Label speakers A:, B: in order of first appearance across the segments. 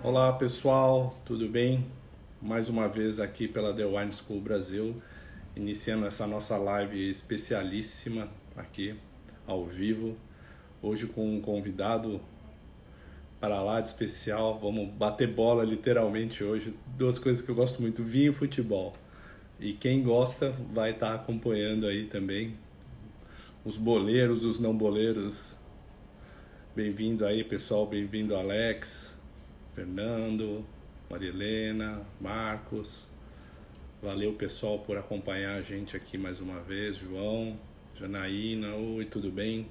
A: Olá pessoal, tudo bem? Mais uma vez aqui pela The Wine School Brasil, iniciando essa nossa live especialíssima aqui ao vivo. Hoje com um convidado para lá de especial, vamos bater bola literalmente hoje. Duas coisas que eu gosto muito, vinho e futebol. E quem gosta vai estar acompanhando aí também, os boleiros, os não boleiros. Bem-vindo aí pessoal, bem-vindo Alex, Fernando, Marilena, Marcos. Valeu pessoal por acompanhar a gente aqui mais uma vez. João, Janaína, oi, tudo bem?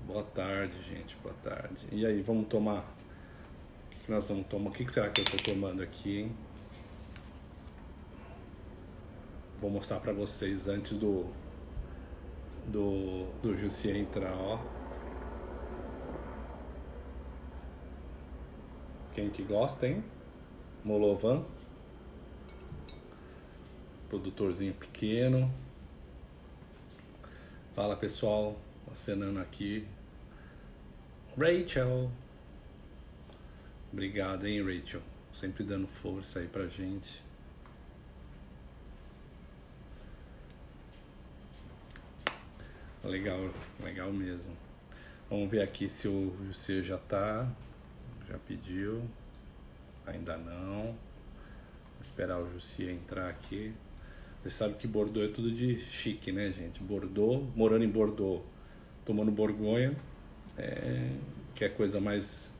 A: Boa tarde, gente, boa tarde. E aí, vamos tomar? O que nós vamos tomar? O que será que eu estou tomando aqui, hein? Vou mostrar para vocês antes do Jussi entrar, ó. Quem que gosta, hein? Molovan. Produtorzinho pequeno. Fala pessoal, acenando aqui. Rachel. Obrigado, hein, Rachel. Sempre dando força aí pra gente. Legal, legal mesmo. Vamos ver aqui se o Jussi já pediu. Ainda não. Vou esperar o Jussi entrar aqui. Você sabe que Bordeaux é tudo de chique, né, gente? Bordeaux, morando em Bordeaux, tomando Borgonha, que é a coisa mais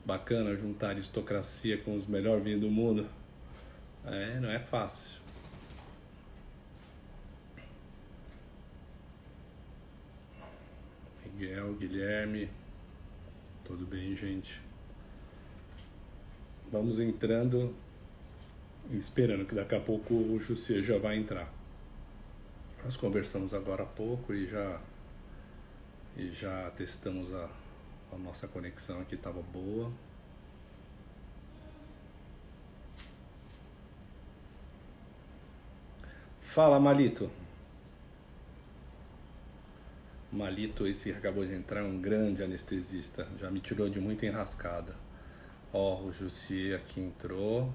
A: bacana, juntar aristocracia com os melhores vinhos do mundo. Não é fácil. Miguel, Guilherme, tudo bem, gente? Vamos entrando e esperando que daqui a pouco o Jussi já vai entrar. Nós conversamos agora há pouco e já testamos a nossa conexão aqui, estava boa. Fala, Malito. Malito, esse que acabou de entrar, é um grande anestesista. Já me tirou de muita enrascada. Ó, o Jussi aqui entrou.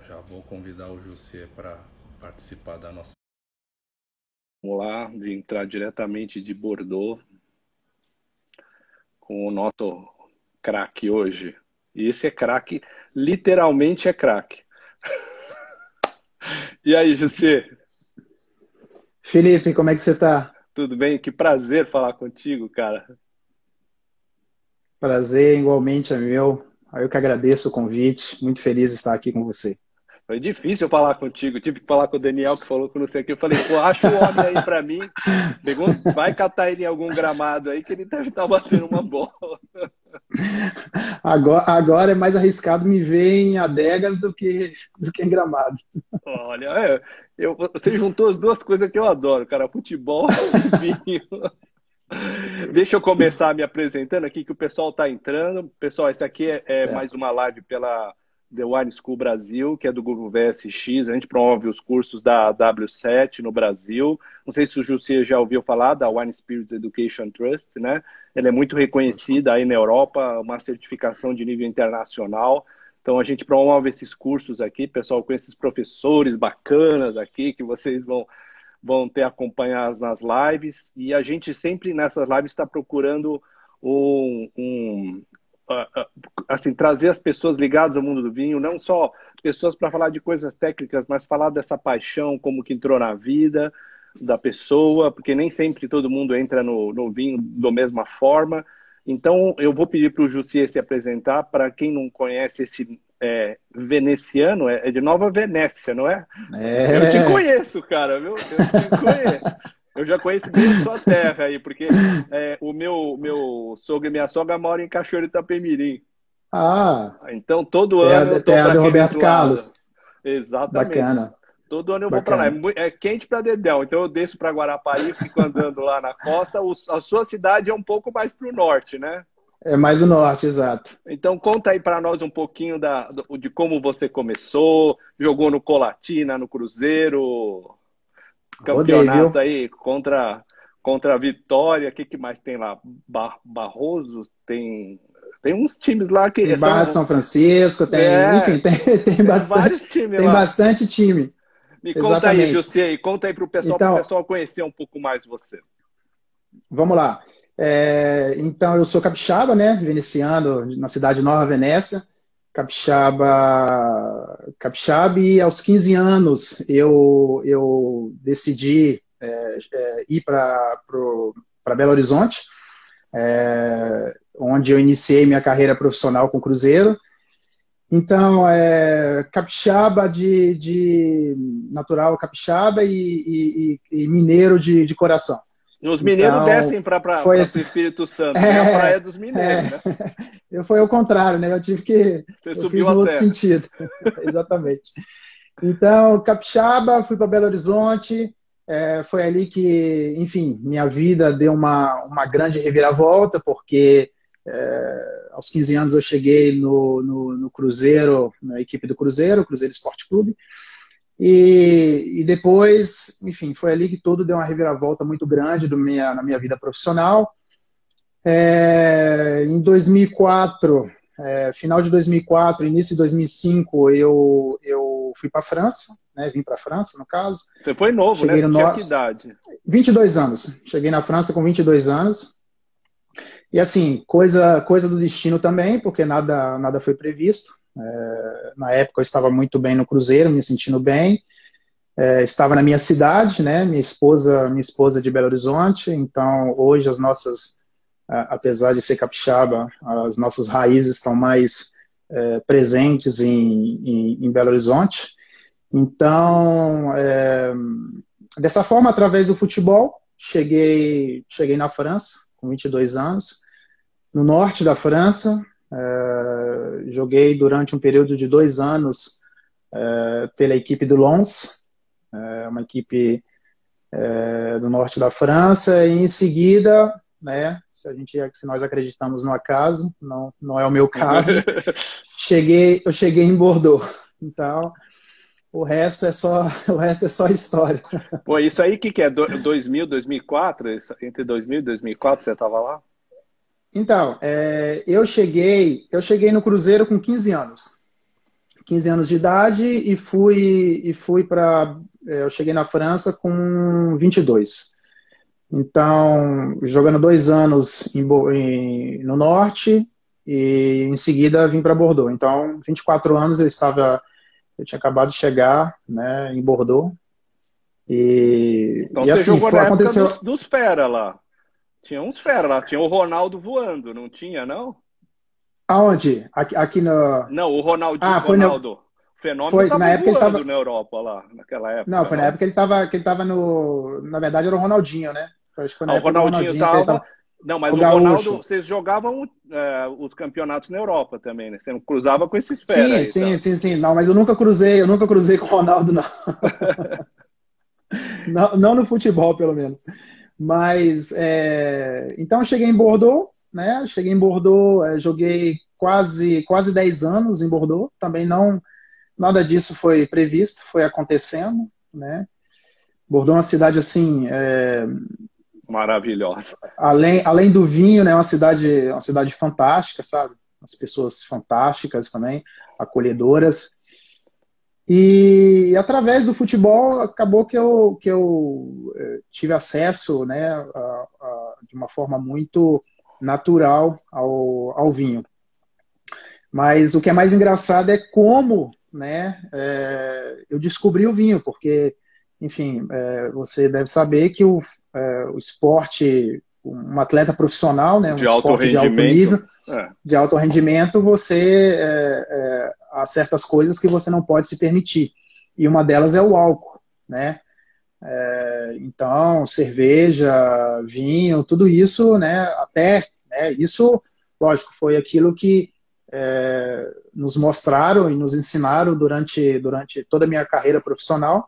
A: Já vou convidar o Jussi para participar da nossa... Vamos lá, de entrar diretamente de Bordeaux com o nosso craque hoje. E esse é craque, literalmente é craque. E aí, Jussi?
B: Felipe, como é que você tá?
A: Tudo bem? Que prazer falar contigo, cara.
B: Prazer, igualmente é meu. Eu que agradeço o convite. Muito feliz de estar aqui com você.
A: Foi difícil falar contigo. Tive que falar com o Daniel, que falou que não sei o que. Eu falei, pô, acha o homem aí pra mim. Vai catar ele em algum gramado aí, que ele deve estar batendo uma bola.
B: Agora é mais arriscado me ver em adegas do que em Gramado.
A: Olha, você juntou as duas coisas que eu adoro, cara, futebol e vinho. Deixa eu começar me apresentando aqui, que o pessoal está entrando. Pessoal, esse aqui é mais
B: Certo.
A: uma live pela The Wine School Brasil, que é do grupo VSX. A gente promove os cursos da W7 no Brasil. Não sei se o Jussi já ouviu falar da Wine Spirits Education Trust, né? Ela é muito reconhecida aí na Europa, uma certificação de nível internacional. Então, a gente promove esses cursos aqui, pessoal, com esses professores bacanas aqui, que vocês vão ter acompanhadas nas lives, e a gente sempre nessas lives está procurando assim, trazer as pessoas ligadas ao mundo do vinho, não só pessoas para falar de coisas técnicas, mas falar dessa paixão, como que entrou na vida da pessoa, porque nem sempre todo mundo entra no vinho da mesma forma. Então, eu vou pedir para o Jussi se apresentar. Para quem não conhece esse veneziano, é de Nova Venécia, não é? Eu te
B: É,
A: conheço, cara, viu? Eu te conheço. Eu já conheço bem a sua terra aí, porque o meu sogro e minha sogra moram em Cachoeiro de Itapemirim.
B: ah,
A: Então, todo ano eu
B: terra,
A: tô
B: terra
A: para
B: do
A: aqueles
B: Roberto
A: lados.
B: Carlos.
A: Exatamente.
B: Bacana,
A: Todo ano eu vou para lá.
B: bacana.
A: É quente para dedéu. Então, eu desço para Guarapari, fico andando lá na costa. A sua cidade é um pouco mais para o norte, né?
B: É mais o norte, exato.
A: Então, conta aí para nós um pouquinho de como você começou, jogou no Colatina, no Cruzeiro,
B: Rodei,
A: campeonato
B: viu?
A: aí contra a Vitória, o que mais tem lá? Barroso, tem uns times lá que
B: Tem Barra de São Francisco, enfim,
A: tem vários times
B: tem
A: lá.
B: bastante time.
A: Me conta aí,
B: Exatamente.
A: José, conta aí para o
B: Então,
A: pessoal conhecer um pouco mais você.
B: vamos lá. Então, eu sou capixaba, né? Veneziano, na cidade de Nova Venécia. Capixaba, e aos 15 anos eu decidi ir para Belo Horizonte, onde eu iniciei minha carreira profissional com o Cruzeiro. Então, capixaba de natural capixaba e mineiro de coração.
A: Os mineiros descem para o Espírito Santo, é a praia dos mineiros, né?
B: Foi ao contrário, né? Eu fiz no outro sentido. Exatamente. Então, capixaba, fui para Belo Horizonte, foi ali que, enfim, minha vida deu uma grande reviravolta, porque aos 15 anos eu cheguei no Cruzeiro, na equipe do Cruzeiro Esporte Clube, e depois, enfim, foi ali que tudo deu uma reviravolta muito grande na minha vida profissional. Em 2004, final de 2004, início de 2005, eu fui para a França, né? Vim para a França, no caso.
A: Você foi novo, né? Você tinha que idade?
B: 22 anos. Cheguei na França com 22 anos. E assim, coisa do destino também, porque nada foi previsto. Na época eu estava muito bem no Cruzeiro, me sentindo bem. Estava na minha cidade, né? Minha esposa de Belo Horizonte. Então, hoje apesar de ser capixaba, as nossas raízes estão mais presentes em Belo Horizonte. Então, dessa forma, através do futebol, cheguei na França, com 22 anos, no norte da França. Joguei durante um período de 2 anos pela equipe do Lens, uma equipe do norte da França, e em seguida, né, se nós acreditamos no acaso, não é o meu caso, eu cheguei em Bordeaux. Então, o resto é só história.
A: Pô, isso aí que é 2000, 2004? Entre 2000 e 2004 você estava lá?
B: Então, eu cheguei no Cruzeiro com 15 anos. 15 anos de idade e fui para... eu cheguei na França com 22. Então, jogando 2 anos no Norte e em seguida vim para Bordeaux. Então, 24 anos eu tinha acabado de chegar, né, em Bordeaux.
A: Então
B: e
A: você
B: assim,
A: jogou na época
B: aconteceu...
A: dos fera lá. Tinha uns fera lá. Tinha o Ronaldo voando, não tinha, não?
B: Aonde? Aqui no...
A: Não, o Ronaldinho.
B: Ah,
A: Ronaldo. O Fenômeno estava voando na Europa lá, naquela época.
B: Não, foi na época que ele tava no... Na verdade, era o Ronaldinho, né? Acho que foi na época
A: o Ronaldinho estava... Não, mas o Ronaldo, vocês jogavam os campeonatos na Europa também, né? Você não cruzava com esses fera aí.
B: Sim. Não, mas eu nunca cruzei com o Ronaldo, não. Não no futebol, pelo menos. Mas, então eu cheguei em Bordeaux, né? Joguei quase 10 anos em Bordeaux. Também nada disso foi previsto, foi acontecendo, né? Bordeaux é uma cidade assim...
A: maravilhosa.
B: Além do vinho, né? Uma cidade fantástica, sabe? As pessoas fantásticas também, acolhedoras. E através do futebol acabou que eu tive acesso, né, de uma forma muito natural ao vinho. Mas o que é mais engraçado é como, né, eu descobri o vinho, porque, enfim, você deve saber que o esporte, um atleta profissional, né, um esporte de alto nível, de alto rendimento, há certas coisas que você não pode se permitir. E uma delas é o álcool, né? Então, cerveja, vinho, tudo isso, né? Até, né, isso, lógico, foi aquilo que nos mostraram e nos ensinaram durante toda a minha carreira profissional,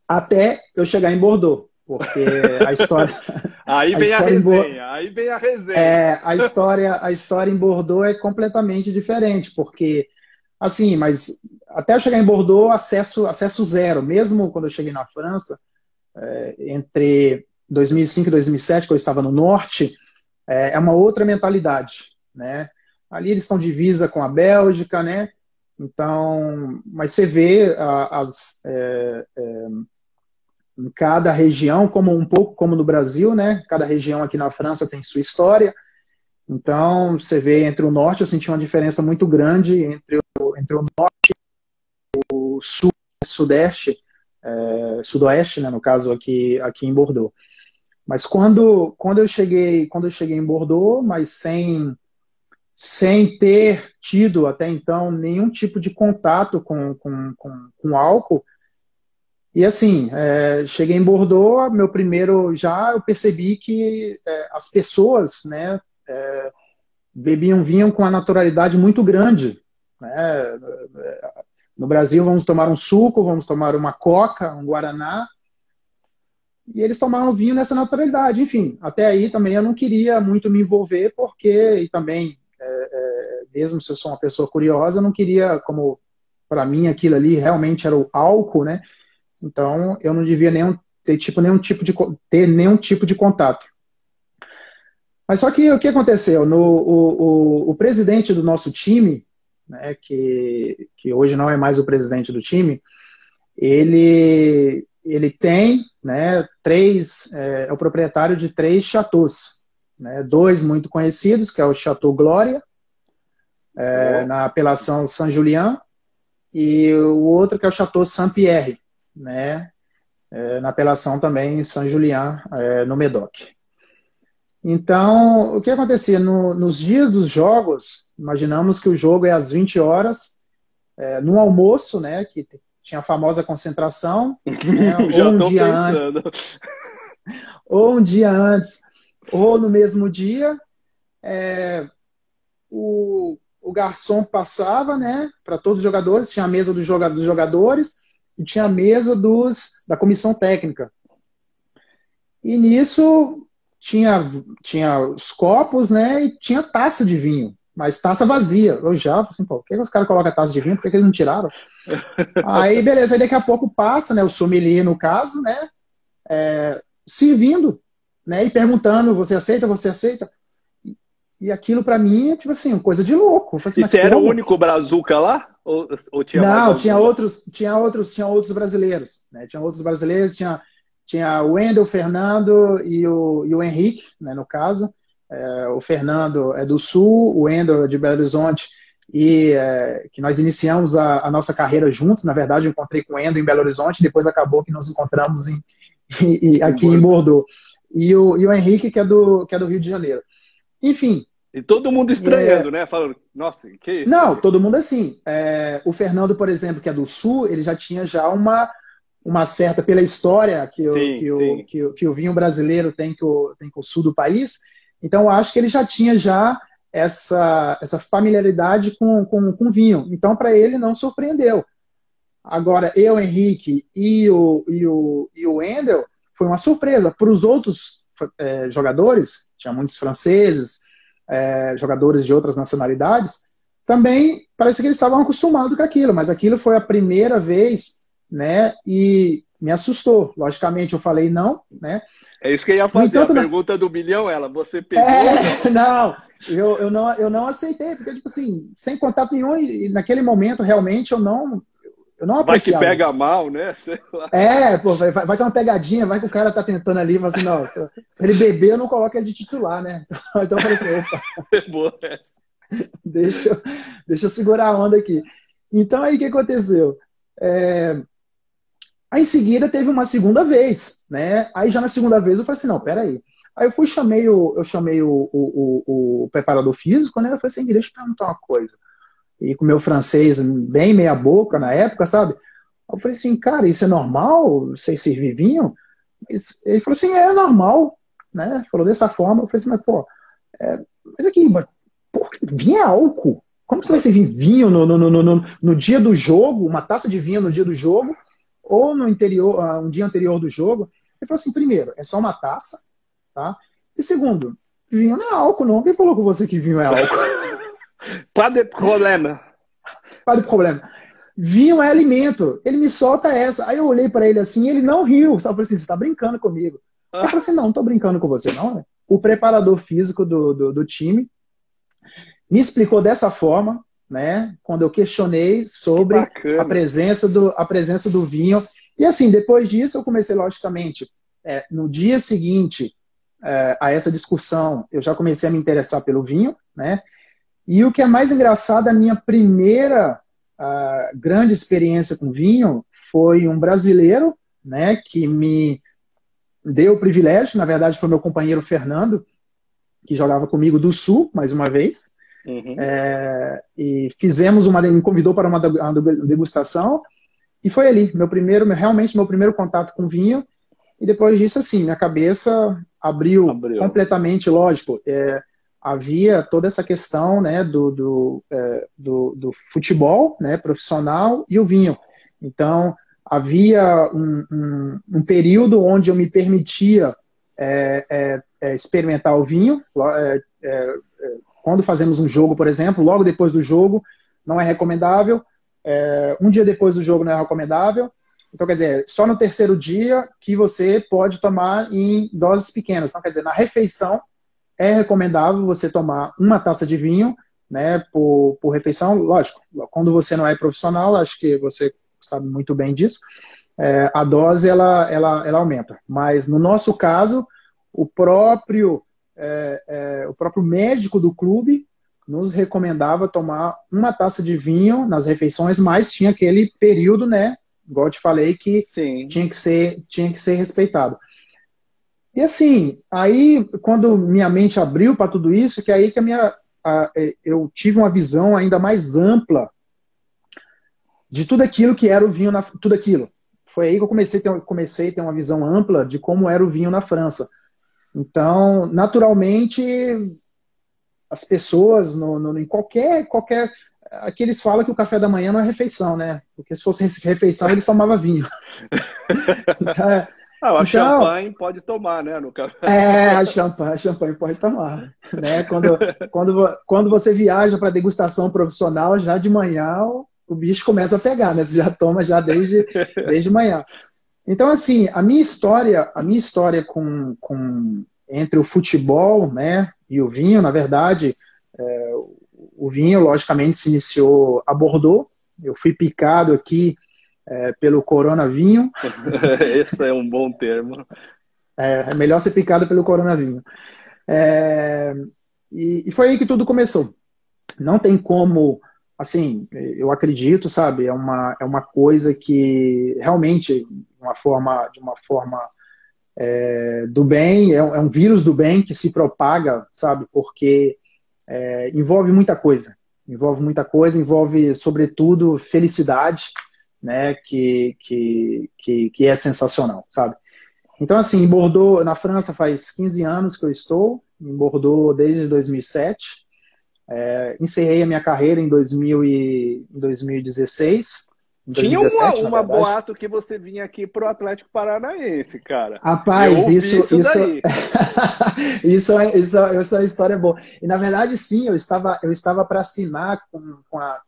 B: até eu chegar em Bordeaux, porque a história...
A: Aí vem a resenha, aí vem a resenha.
B: A história em Bordeaux é completamente diferente, porque, assim, mas até eu chegar em Bordeaux, acesso zero. Mesmo quando eu cheguei na França, entre 2005, 2007, que eu estava no norte, é uma outra mentalidade, né? Ali eles estão divisa com a Bélgica, né? Então, mas você vê em cada região, como um pouco como no Brasil, né? Cada região aqui na França tem sua história. Então, você vê entre o norte, eu senti uma diferença muito grande entre o norte, o sul, sudeste, sudoeste, né? No caso aqui em Bordeaux. Mas quando eu cheguei em Bordeaux, mas sem ter tido até então nenhum tipo de contato com álcool. E assim, cheguei em Bordeaux, meu primeiro eu percebi que as pessoas, né, bebiam vinho com uma naturalidade muito grande, né? No Brasil, vamos tomar um suco, vamos tomar uma coca, um guaraná, e eles tomavam vinho nessa naturalidade. Enfim, até aí também eu não queria muito me envolver, e também, mesmo se eu sou uma pessoa curiosa, eu não queria, como para mim aquilo ali realmente era o álcool, né? Então eu não devia ter nenhum tipo de contato. Mas só que o que aconteceu? O presidente do nosso time, né, que hoje não é mais o presidente do time, ele tem, né, é o proprietário de 3 chateaus, né, 2 muito conhecidos, que é o Chateau Glória, na apelação Saint-Julien, e o outro que é o Chateau Saint-Pierre, né, na apelação também Saint-Julien, no Médoc. Então, o que acontecia? Nos dias dos jogos, imaginamos que o jogo é às 20 horas, no almoço, né, que tinha a famosa concentração, né, ou um dia antes, ou no mesmo dia, o garçom passava, né, para todos os jogadores, tinha a mesa dos jogadores e tinha a mesa da comissão técnica. E nisso tinha os copos, né, e tinha taça de vinho, mas taça vazia. Eu já falei assim, pô, por que os caras colocam a taça de vinho? Por que eles não tiraram? Aí, beleza, aí daqui a pouco passa, né, o sommelier, no caso, né, servindo, né, e perguntando, você aceita? E aquilo pra mim é, tipo assim, coisa de louco. Assim,
C: e você era o único brazuca lá? Ou tinha
B: não, tinha outros brasileiros, né, tinha o Wendel, o Fernando e o Henrique, né, no caso. O Fernando é do Sul, o Wendel é de Belo Horizonte, e que nós iniciamos a nossa carreira juntos. Na verdade, eu encontrei com o Wendel em Belo Horizonte, depois acabou que nos encontramos aqui em Bordeaux. E o Henrique, que é do Rio de Janeiro. Enfim.
C: E todo mundo estranhando, né? Falando, nossa, que isso?
B: Não, todo mundo assim. O Fernando, por exemplo, que é do Sul, ele já tinha uma certa, pela história que o vinho brasileiro tem com o sul do país. Então, eu acho que ele já tinha essa familiaridade com vinho. Então, para ele, não surpreendeu. Agora, eu, Henrique e o Wendel, foi uma surpresa. Para os outros jogadores, tinha muitos franceses, jogadores de outras nacionalidades, também parece que eles estavam acostumados com aquilo, mas aquilo foi a primeira vez, né, e me assustou. Logicamente, eu falei não, né?
C: É isso que eu ia fazer, a pergunta do milhão, você pegou...
B: Não, eu não aceitei, porque, tipo assim, sem contato nenhum, e naquele momento, realmente, eu não apreciava.
C: Vai que pega mal, né? Sei lá.
B: Pô, vai ter uma pegadinha, vai que o cara tá tentando ali, mas assim, não, se ele beber, eu não coloco ele de titular, né? Então eu falei assim, opa,
C: boa essa.
B: Deixa eu segurar a onda aqui. Então aí o que aconteceu? Aí em seguida teve uma segunda vez, né? Aí já na segunda vez eu falei assim, não, peraí. Aí eu chamei o preparador físico, né? Eu falei assim, deixa eu perguntar uma coisa. E com o meu francês bem meia boca na época, sabe? Eu falei assim, cara, isso é normal? Vocês servir vinho? Ele falou assim, é normal, né? Falou dessa forma. Eu falei assim, mas pô, mas aqui, vinho é álcool. Como você vai servir vinho no dia do jogo, uma taça de vinho no dia do jogo, ou um dia anterior do jogo? Ele falou assim, primeiro, é só uma taça, tá? E segundo, vinho não é álcool, não. Quem falou com você que vinho é álcool?
C: Pas de problema.
B: Pas de problema. Vinho é alimento. Ele me solta essa. Aí eu olhei para ele assim, ele não riu. Eu falei assim, você tá brincando comigo. Eu falei assim, não tô brincando com você, não. Né? O preparador físico do time me explicou dessa forma, né? Quando eu questionei sobre a presença do vinho. E assim, depois disso, eu comecei, logicamente, no dia seguinte a essa discussão, eu já comecei a me interessar pelo vinho, né? E o que é mais engraçado, a minha primeira grande experiência com vinho foi um brasileiro, né? Que me deu o privilégio, na verdade foi meu companheiro Fernando, que jogava comigo do Sul, mais uma vez. Uhum. E me convidou para uma degustação, e foi ali, realmente meu primeiro contato com vinho, e depois disso, assim, minha cabeça abriu. Completamente, lógico. Havia toda essa questão, né, do futebol, né, profissional, e o vinho. Então, havia um período onde eu me permitia experimentar o vinho. Quando fazemos um jogo, por exemplo, logo depois do jogo, não é recomendável. Um dia depois do jogo não é recomendável. Então, quer dizer, só no terceiro dia que você pode tomar em doses pequenas. Então, quer dizer, na refeição é recomendável você tomar uma taça de vinho, né, por refeição. Lógico, quando você não é profissional, acho que você sabe muito bem disso, a dose ela aumenta. Mas no nosso caso, o próprio médico do clube nos recomendava tomar uma taça de vinho nas refeições, mas tinha aquele período, né, igual eu te falei, que tinha que ser respeitado. E assim, aí quando minha mente abriu para tudo isso, que aí que eu tive uma visão ainda mais ampla de tudo aquilo que era o vinho, tudo aquilo. Foi aí que eu comecei a ter uma visão ampla de como era o vinho na França. Então, naturalmente, as pessoas, em qualquer... Aqui eles falam que o café da manhã não é refeição, né? Porque se fosse refeição, eles tomavam vinho.
C: A champanhe pode tomar, né? No café.
B: A champanhe pode tomar. Né? Quando você viaja para degustação profissional, já de manhã o bicho começa a pegar, né? Você já toma já desde manhã. Então, assim, a minha história entre o futebol, né, e o vinho, na verdade, o vinho, logicamente, se iniciou a Bordeaux. Eu fui picado aqui pelo coronavinho.
C: Esse é um bom termo.
B: É melhor ser picado pelo coronavinho. E foi aí que tudo começou. Não tem como, assim, eu acredito, sabe, é uma coisa que realmente, de uma forma do bem, é um vírus do bem que se propaga, sabe, porque envolve muita coisa, envolve, sobretudo, felicidade, né, que é sensacional, sabe. Então, assim, em Bordeaux, na França, faz 15 anos que eu estou, em Bordeaux desde 2007, encerrei a minha carreira em 2016, em 2017,
C: tinha uma boato que você vinha aqui pro Atlético Paranaense, cara.
B: Rapaz, isso é uma história boa. E na verdade, sim, eu estava para assinar com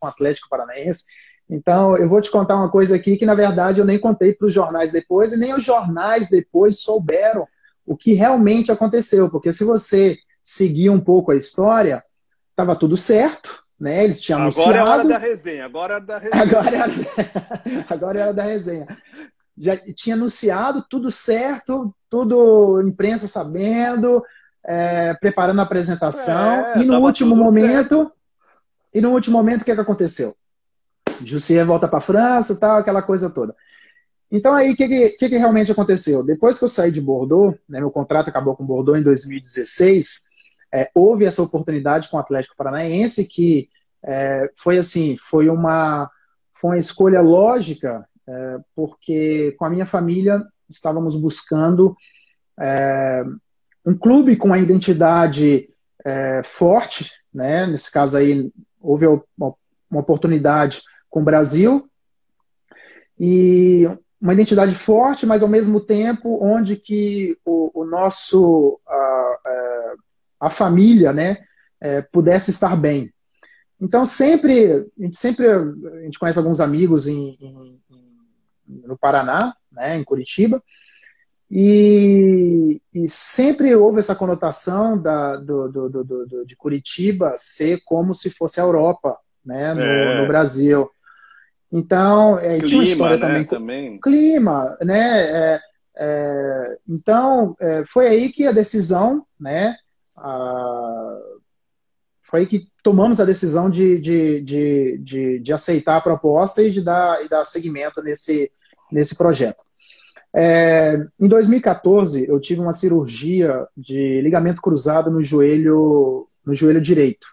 B: o Atlético Paranaense. Então, eu vou te contar uma coisa aqui que, na verdade, eu nem contei para os jornais depois, e nem os jornais depois souberam o que realmente aconteceu. Porque se você seguir um pouco a história, estava tudo certo. Né? Eles tinham anunciado.
C: Agora é hora da resenha.
B: Agora é hora da resenha. Já tinha anunciado tudo certo, tudo imprensa sabendo, preparando a apresentação. E no último momento, o que aconteceu? Jussier volta para a França, tal, aquela coisa toda. Então aí, o que realmente aconteceu? Depois que eu saí de Bordeaux, né, meu contrato acabou com Bordeaux em 2016. Houve essa oportunidade com o Atlético Paranaense que foi uma escolha lógica, porque com a minha família estávamos buscando um clube com uma identidade forte, né? Nesse caso aí houve uma oportunidade com o Brasil e uma identidade forte, mas ao mesmo tempo onde que a família, né, pudesse estar bem. Então, a gente conhece alguns amigos no Paraná, né, em Curitiba, E sempre houve essa conotação de Curitiba ser como se fosse a Europa, né, no Brasil. Então,
A: clima,
B: tinha uma história
A: também.
B: Clima, né? Então, foi aí que a decisão, né? Foi aí que tomamos a decisão de aceitar a proposta e de dar seguimento nesse projeto. Em 2014, eu tive uma cirurgia de ligamento cruzado no joelho direito,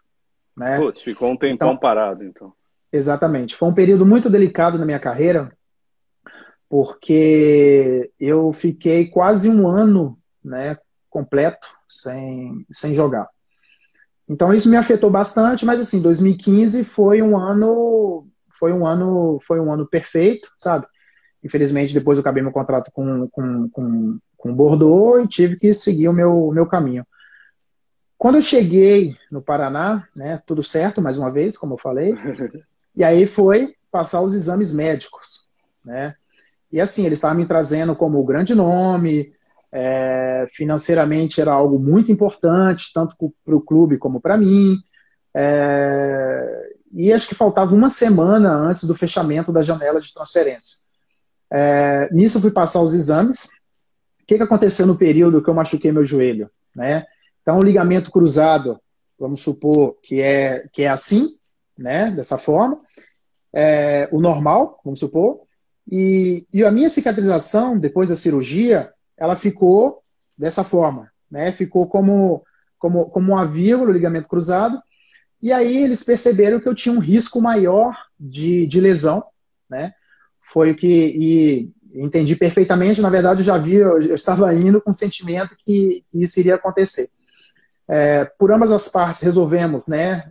B: né?
A: Putz, ficou um tempão parado, então.
B: Exatamente. Foi um período muito delicado na minha carreira, porque eu fiquei quase um ano, né, completo sem jogar. Então isso me afetou bastante, mas assim, 2015 foi um ano perfeito, sabe? Infelizmente depois eu acabei meu contrato com Bordeaux e tive que seguir o meu caminho. Quando eu cheguei no Paraná, né, tudo certo, mais uma vez, como eu falei, e aí foi passar os exames médicos, né? E assim, eles estavam me trazendo como grande nome, financeiramente era algo muito importante, tanto para o clube como para mim. E acho que faltava uma semana antes do fechamento da janela de transferência. Nisso eu fui passar os exames. O que aconteceu no período que eu machuquei meu joelho, né? Então, o ligamento cruzado, vamos supor que é assim, né? Dessa forma. O normal, vamos supor. E a minha cicatrização, depois da cirurgia, ela ficou dessa forma, né? Ficou como uma vírgula, o ligamento cruzado. E aí eles perceberam que eu tinha um risco maior de lesão, né? Foi o que... E entendi perfeitamente, na verdade eu estava indo com o sentimento que isso iria acontecer. Por ambas as partes resolvemos, né?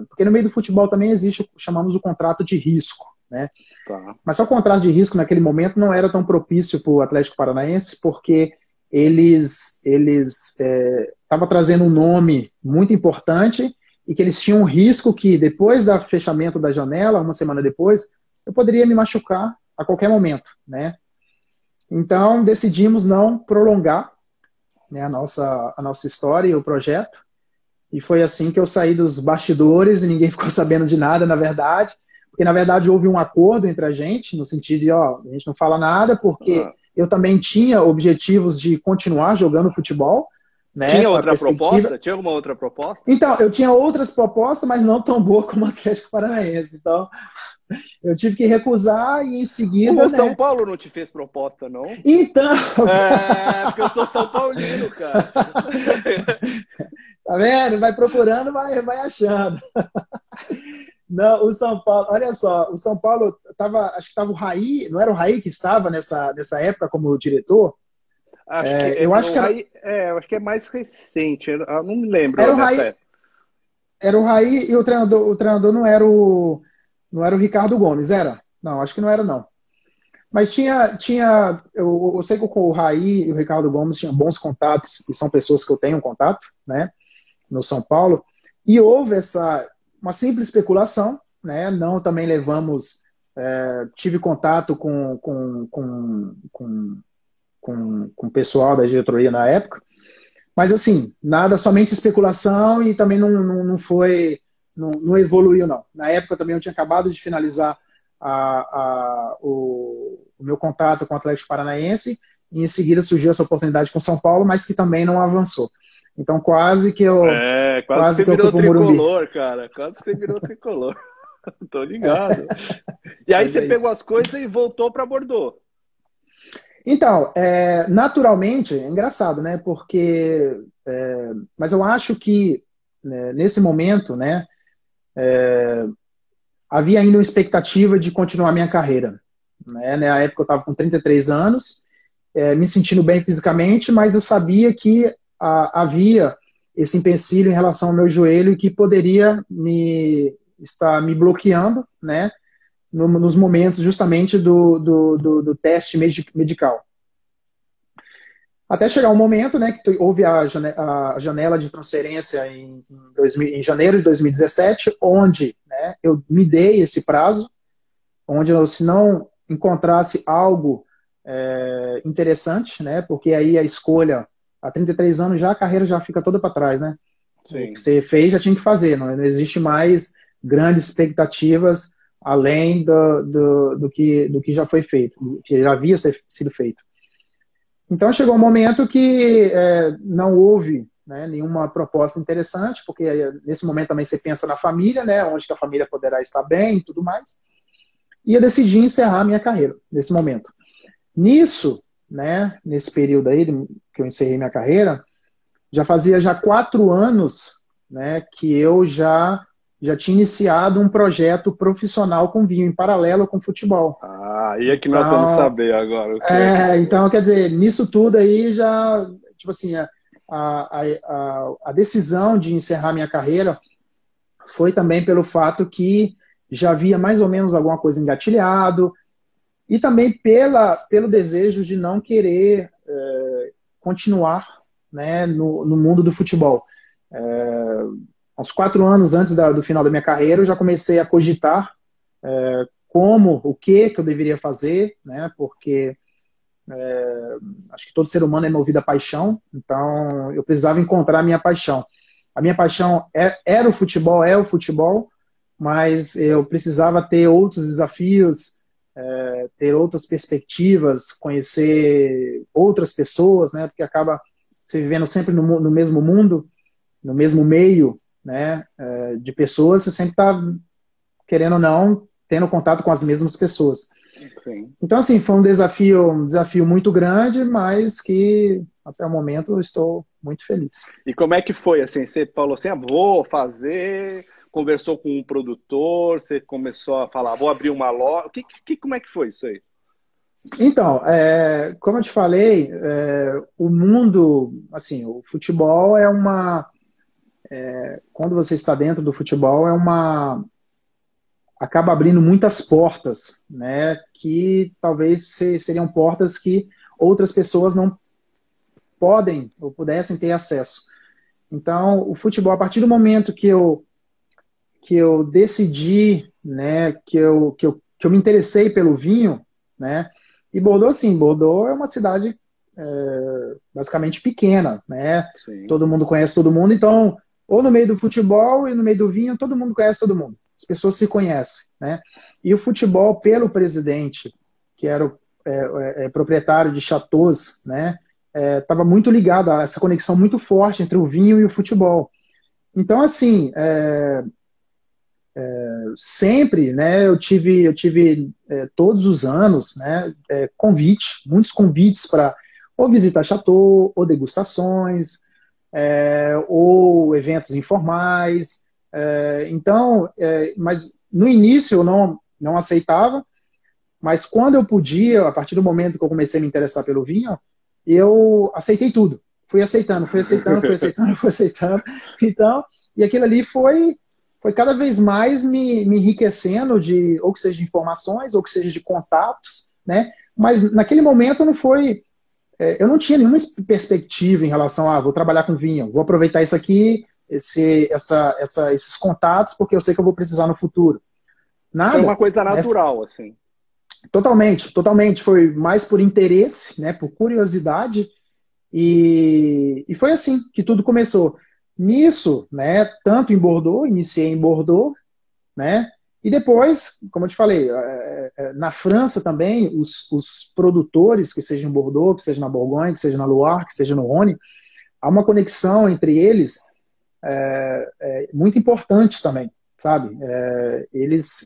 B: Porque no meio do futebol também existe, chamamos o contrato de risco, né?
A: Tá.
B: Mas só o contrato de risco naquele momento não era tão propício para o Atlético Paranaense, porque eles estavam trazendo um nome muito importante e que eles tinham um risco que depois do fechamento da janela, uma semana depois, eu poderia me machucar a qualquer momento, né? Então decidimos não prolongar, né, a nossa história e o projeto, e foi assim que eu saí dos bastidores e ninguém ficou sabendo de nada, na verdade, porque na verdade houve um acordo entre a gente, no sentido de, a gente não fala nada, porque eu também tinha objetivos de continuar jogando futebol, né?
A: Tinha outra proposta? Tinha alguma outra proposta?
B: Então, eu tinha outras propostas, mas não tão boa como o Atlético Paranaense. Então, eu tive que recusar e em seguida...
C: O São Paulo não te fez proposta, não?
B: Então...
C: porque eu sou São Paulino, cara.
B: Tá vendo? Vai procurando, vai achando. Não, o São Paulo... Olha só, o São Paulo acho que estava o Raí... Não era o Raí que estava nessa época como diretor?
C: Eu acho que é mais recente, eu não me lembro.
B: Era o Raí e o treinador não era o Ricardo Gomes, era? Não, acho que não era, não. Mas eu sei que o Raí e o Ricardo Gomes tinham bons contatos, e são pessoas que eu tenho contato, né, no São Paulo, e houve uma simples especulação, né, não também levamos, tive contato com o pessoal da diretoria na época, mas assim, nada, somente especulação e também não evoluiu não. Na época também eu tinha acabado de finalizar o meu contato com o Atlético Paranaense e em seguida surgiu essa oportunidade com o São Paulo, mas que também não avançou. Então quase que eu...
C: quase que você virou tricolor, cara. Quase que você virou tricolor. Tô ligado. E aí você pegou as coisas e voltou para Bordeaux.
B: Então, naturalmente, é engraçado, né? Porque, mas eu acho que nesse momento, né, havia ainda uma expectativa de continuar minha carreira. Né? Na época eu estava com 33 anos, me sentindo bem fisicamente, mas eu sabia que havia esse empecilho em relação ao meu joelho que poderia estar me bloqueando, né? Nos momentos justamente do teste medical. Até chegar um momento, né, que houve a janela de transferência em janeiro de 2017, onde, né, eu me dei esse prazo, onde eu, se não encontrasse algo interessante, né? Porque aí a escolha, há 33 anos já, a carreira já fica toda para trás, né?
C: Sim.
B: O que você fez já tinha que fazer, não existe mais grandes expectativas além do que já foi feito, do que já havia sido feito. Então chegou um momento que não houve, né, nenhuma proposta interessante, porque nesse momento também você pensa na família, né, onde que a família poderá estar bem e tudo mais. E eu decidi encerrar a minha carreira nesse momento. Nisso, né, nesse período aí que eu encerrei minha carreira, já fazia 4 anos, né, que eu já tinha iniciado um projeto profissional com vinho, em paralelo com futebol.
C: Aí é que nós vamos saber agora.
B: Então, quer dizer, nisso tudo aí já, tipo assim, a decisão de encerrar minha carreira foi também pelo fato que já havia mais ou menos alguma coisa engatilhado e também pelo desejo de não querer continuar, né, no mundo do futebol. Uns 4 anos antes do final da minha carreira, eu já comecei a cogitar o que eu deveria fazer, né, porque acho que todo ser humano é movido a paixão, então eu precisava encontrar a minha paixão. A minha paixão era o futebol, é o futebol, mas eu precisava ter outros desafios, ter outras perspectivas, conhecer outras pessoas, né, porque acaba você vivendo sempre no mesmo mundo, no mesmo meio, né, de pessoas, você sempre está, querendo ou não, tendo contato com as mesmas pessoas.
C: Sim.
B: Então, assim, foi um desafio muito grande, mas que até o momento eu estou muito feliz.
C: E como é que foi? Assim, você falou assim, vou fazer, conversou com um produtor, você começou a falar, vou abrir uma loja. Como é que foi isso aí?
B: Então, como eu te falei, o mundo, assim, o futebol quando você está dentro do futebol, acaba abrindo muitas portas, né, que talvez seriam portas que outras pessoas não podem ou pudessem ter acesso. Então, o futebol, a partir do momento que eu decidi, né, que eu me interessei pelo vinho, né, e Bordeaux, sim, Bordeaux é uma cidade basicamente pequena, né,
C: Sim.
B: Todo mundo conhece todo mundo, então, ou no meio do futebol e no meio do vinho, todo mundo conhece todo mundo. As pessoas se conhecem, né? E o futebol, pelo presidente, que era o proprietário de chateaus, né? Estava muito ligado a essa conexão muito forte entre o vinho e o futebol. Então, assim, sempre, né? Eu tive todos os anos, né? Muitos convites para ou visitar chateau, ou degustações, ou eventos informais. Então, mas no início eu não aceitava, mas quando eu podia, a partir do momento que eu comecei a me interessar pelo vinho, eu aceitei tudo. Fui aceitando. Então, e aquilo ali foi cada vez mais me enriquecendo, ou que seja de informações, ou que seja de contatos, né? Mas naquele momento não foi... eu não tinha nenhuma perspectiva em relação a vou trabalhar com vinho, vou aproveitar isso aqui, esses contatos, porque eu sei que eu vou precisar no futuro. Nada.
C: Foi uma coisa natural, assim.
B: Totalmente. Foi mais por interesse, né, por curiosidade, e foi assim que tudo começou. Nisso, né, tanto em Bordeaux, iniciei em Bordeaux, né, e depois, como eu te falei, na França também, os produtores, que seja em Bordeaux, que seja na Borgonha, que seja na Loire, que seja no Rhône, há uma conexão entre eles muito importante também, sabe?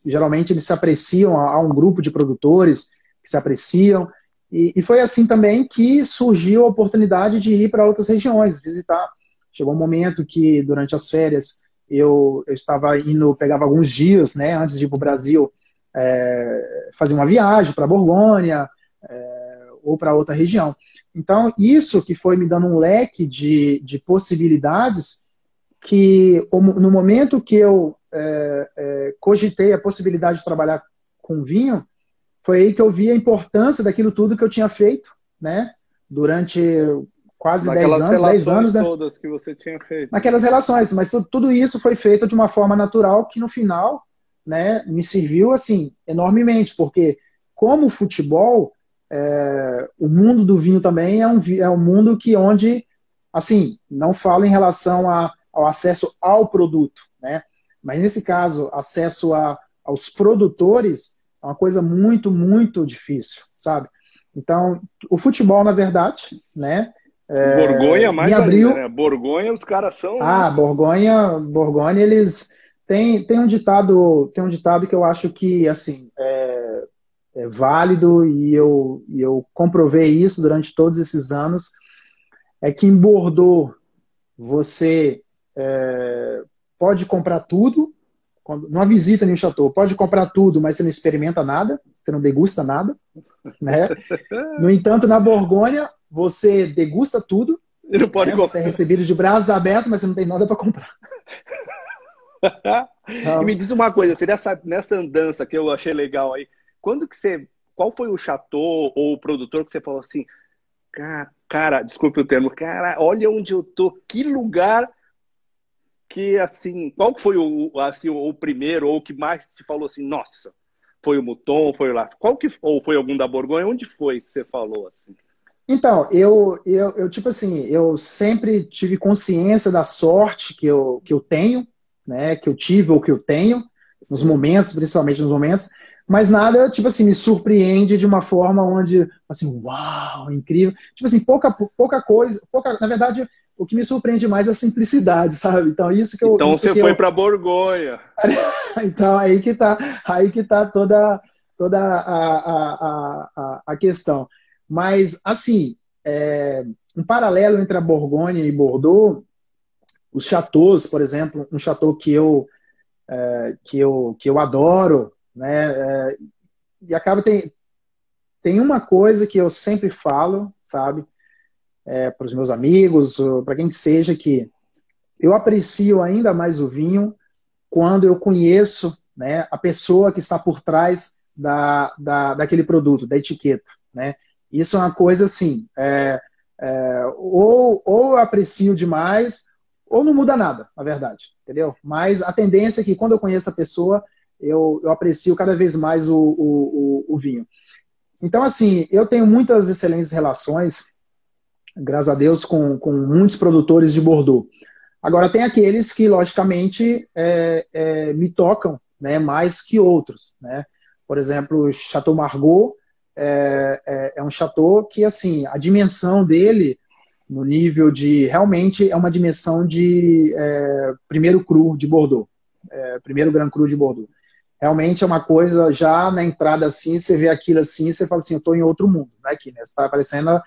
B: Geralmente eles se apreciam, há um grupo de produtores que se apreciam, e foi assim também que surgiu a oportunidade de ir para outras regiões, visitar. Chegou um momento que, durante as férias, eu estava pegava alguns dias, né, antes de ir para o Brasil, fazer uma viagem para Borgonha, ou para outra região. Então, isso que foi me dando um leque de possibilidades, que no momento que eu cogitei a possibilidade de trabalhar com vinho, foi aí que eu vi a importância daquilo tudo que eu tinha feito, né, durante quase 10 anos, né?
C: Todas que você tinha feito.
B: Naquelas relações, mas tudo isso foi feito de uma forma natural que no final, né, me serviu assim enormemente, porque como o futebol o mundo do vinho também é um mundo onde, assim, não falo em relação ao acesso ao produto, né? Mas nesse caso, acesso aos produtores é uma coisa muito, muito difícil, sabe? Então, o futebol, na verdade, né?
C: Borgonha mais
B: me abriu...
C: ainda, né? Borgonha, os caras são...
B: Borgonha, eles tem um ditado que eu acho que, assim, é válido e eu comprovei isso durante todos esses anos, é que em Bordeaux você pode comprar tudo, numa visita em um chateau, pode comprar tudo, mas você não experimenta nada, você não degusta nada, né? No entanto, na Borgonha, você degusta tudo,
C: não pode
B: você é recebido de braços abertos, mas você não tem nada para comprar.
C: E me diz uma coisa, nessa andança que eu achei legal aí, qual foi o chateau ou o produtor que você falou assim, cara, desculpe o termo, cara, olha onde eu tô, que lugar que, assim, qual foi o primeiro ou o que mais te falou assim, nossa, foi o Mouton, foi lá, ou foi algum da Borgonha, onde foi que você falou assim?
B: Então, eu tipo assim, eu sempre tive consciência da sorte que eu tenho, né, que eu tive ou que eu tenho, nos momentos, principalmente nos momentos, mas nada, tipo assim, me surpreende de uma forma onde, assim, uau, incrível. Tipo assim, pouca coisa, na verdade, o que me surpreende mais é a simplicidade, sabe? Então,
C: Então você foi para Borgonha.
B: Então, aí que tá toda a questão. Mas, assim, um paralelo entre a Borgonha e Bordeaux, os chateaus, por exemplo, um chateau que eu adoro, né? E acaba tem uma coisa que eu sempre falo, sabe, para os meus amigos, para quem que seja, que eu aprecio ainda mais o vinho quando eu conheço, né, a pessoa que está por trás daquele produto, da etiqueta, né? Isso é uma coisa assim, ou eu aprecio demais, ou não muda nada, na verdade, entendeu? Mas a tendência é que quando eu conheço a pessoa, eu aprecio cada vez mais o vinho. Então, assim, eu tenho muitas excelentes relações, graças a Deus, com muitos produtores de Bordeaux. Agora, tem aqueles que, logicamente, me tocam, né, mais que outros, né? Por exemplo, o Chateau Margaux é um chateau que, assim, a dimensão dele, no nível de... Realmente é uma dimensão de primeiro cru de Bordeaux, primeiro Grand Cru de Bordeaux. Realmente é uma coisa, já na entrada assim, você vê aquilo assim, você fala assim, eu estou em outro mundo, né? Aqui, né? Você está parecendo,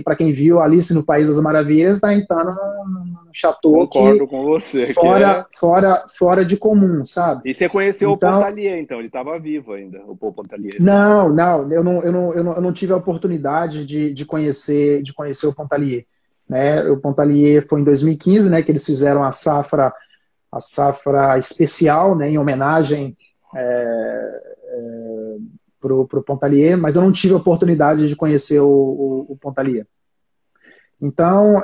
B: para quem viu Alice no País das Maravilhas, está entrando num chateau.
C: Concordo com você.
B: Fora de comum, sabe?
C: E você conheceu o Pontarlier, então? Ele estava vivo ainda, o Paul Pontarlier.
B: Não, eu não tive a oportunidade de conhecer o Pontarlier, né? O Pontarlier foi em 2015, né? Que eles fizeram a safra especial, né? Em homenagem pro Pontarlier, mas eu não tive a oportunidade de conhecer o Pontarlier. Então,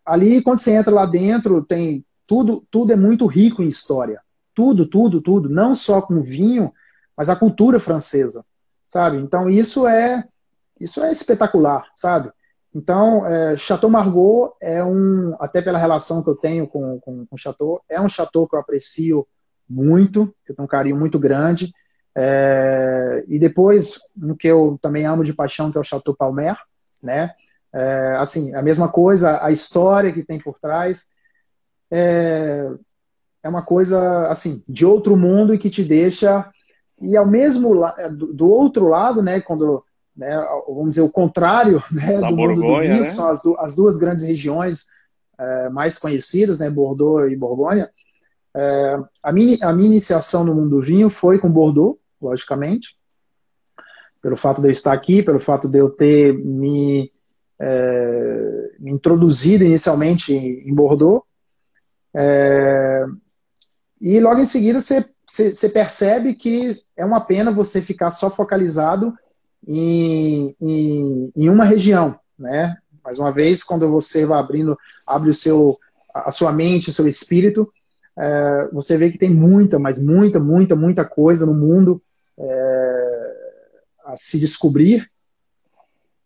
B: ali, quando você entra lá dentro, tem tudo é muito rico em história. Tudo. Não só com vinho, mas a cultura francesa, sabe? Então, isso é espetacular, sabe? Então, Chateau Margaux até pela relação que eu tenho com o Chateau, é um Chateau que eu aprecio muito, que eu tenho um carinho muito grande. E depois, um que eu também amo de paixão, que é o Chateau Palmer, né? Assim, a mesma coisa, a história que tem por trás é uma coisa, assim, de outro mundo e que te deixa... E ao mesmo do outro lado, né, quando, né, vamos dizer, o contrário, né, do
C: Borgonha,
B: mundo do vinho,
C: né?
B: que são as duas grandes regiões mais conhecidas, né, Bordeaux e Borgonha. A minha iniciação no mundo do vinho foi com Bordeaux, logicamente, pelo fato de eu estar aqui, pelo fato de eu ter me introduzido inicialmente em Bordeaux. E logo em seguida você percebe que é uma pena você ficar só focalizado em uma região, né? Mais uma vez, quando você vai abre a sua mente, o seu espírito, você vê que tem muita coisa no mundo a se descobrir,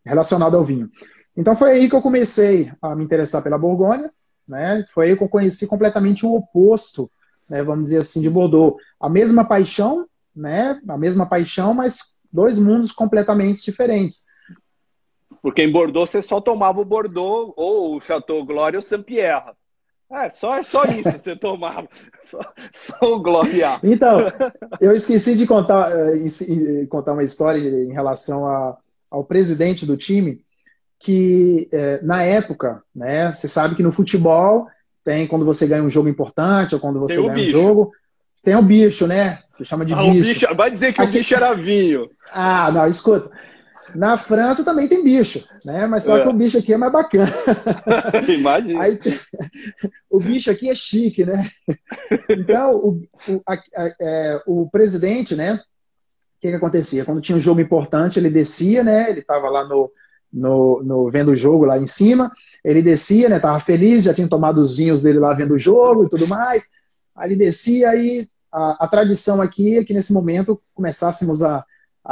B: relacionado ao vinho. Então foi aí que eu comecei a me interessar pela Borgonha, né? Foi aí que eu conheci completamente o oposto, né, vamos dizer assim, de Bordeaux. A mesma paixão, né? A mesma paixão, mas dois mundos completamente diferentes.
C: Porque em Bordeaux você só tomava o Bordeaux, ou o Chateau Glória ou o Saint-Pierre. É só isso que você tomava. Só o Glória.
B: Então, eu esqueci de contar, contar uma história em relação ao presidente do time, que na época, né, você sabe que no futebol tem quando você ganha um jogo importante ou quando
C: Tem
B: você
C: o
B: ganha um
C: bicho.
B: jogo, tem o bicho, né? Que chama de
C: O
B: bicho.
C: bicho. Vai dizer que o
B: Aqui...
C: bicho era vinho.
B: Ah, não, escuta. Na França também tem bicho, né? Mas só que o bicho aqui é mais bacana.
C: Imagina.
B: Aí, o bicho aqui é chique, né? Então, o presidente, né? O que acontecia? Quando tinha um jogo importante, ele descia, né? Ele estava lá vendo o jogo lá em cima. Ele descia, né? Tava feliz, já tinha tomado os vinhos dele lá vendo o jogo e tudo mais. Aí ele descia, aí a tradição aqui é que nesse momento começássemos a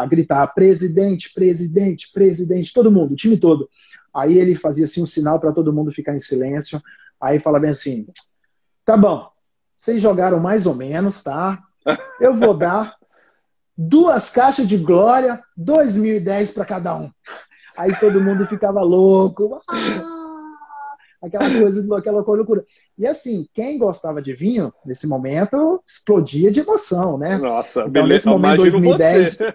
B: gritar presidente, presidente, presidente, todo mundo, o time todo. Aí ele fazia assim um sinal para todo mundo ficar em silêncio. Aí fala bem assim: tá bom, vocês jogaram mais ou menos, tá? Eu vou dar 2 caixas de Glória, 2010 para cada um. Aí todo mundo ficava louco. Aquela coisa, aquela loucura. E assim, quem gostava de vinho, nesse momento, explodia de emoção, né?
C: Nossa,
B: então,
C: beleza.
B: nesse momento,
C: Imagino
B: 2010...
C: você.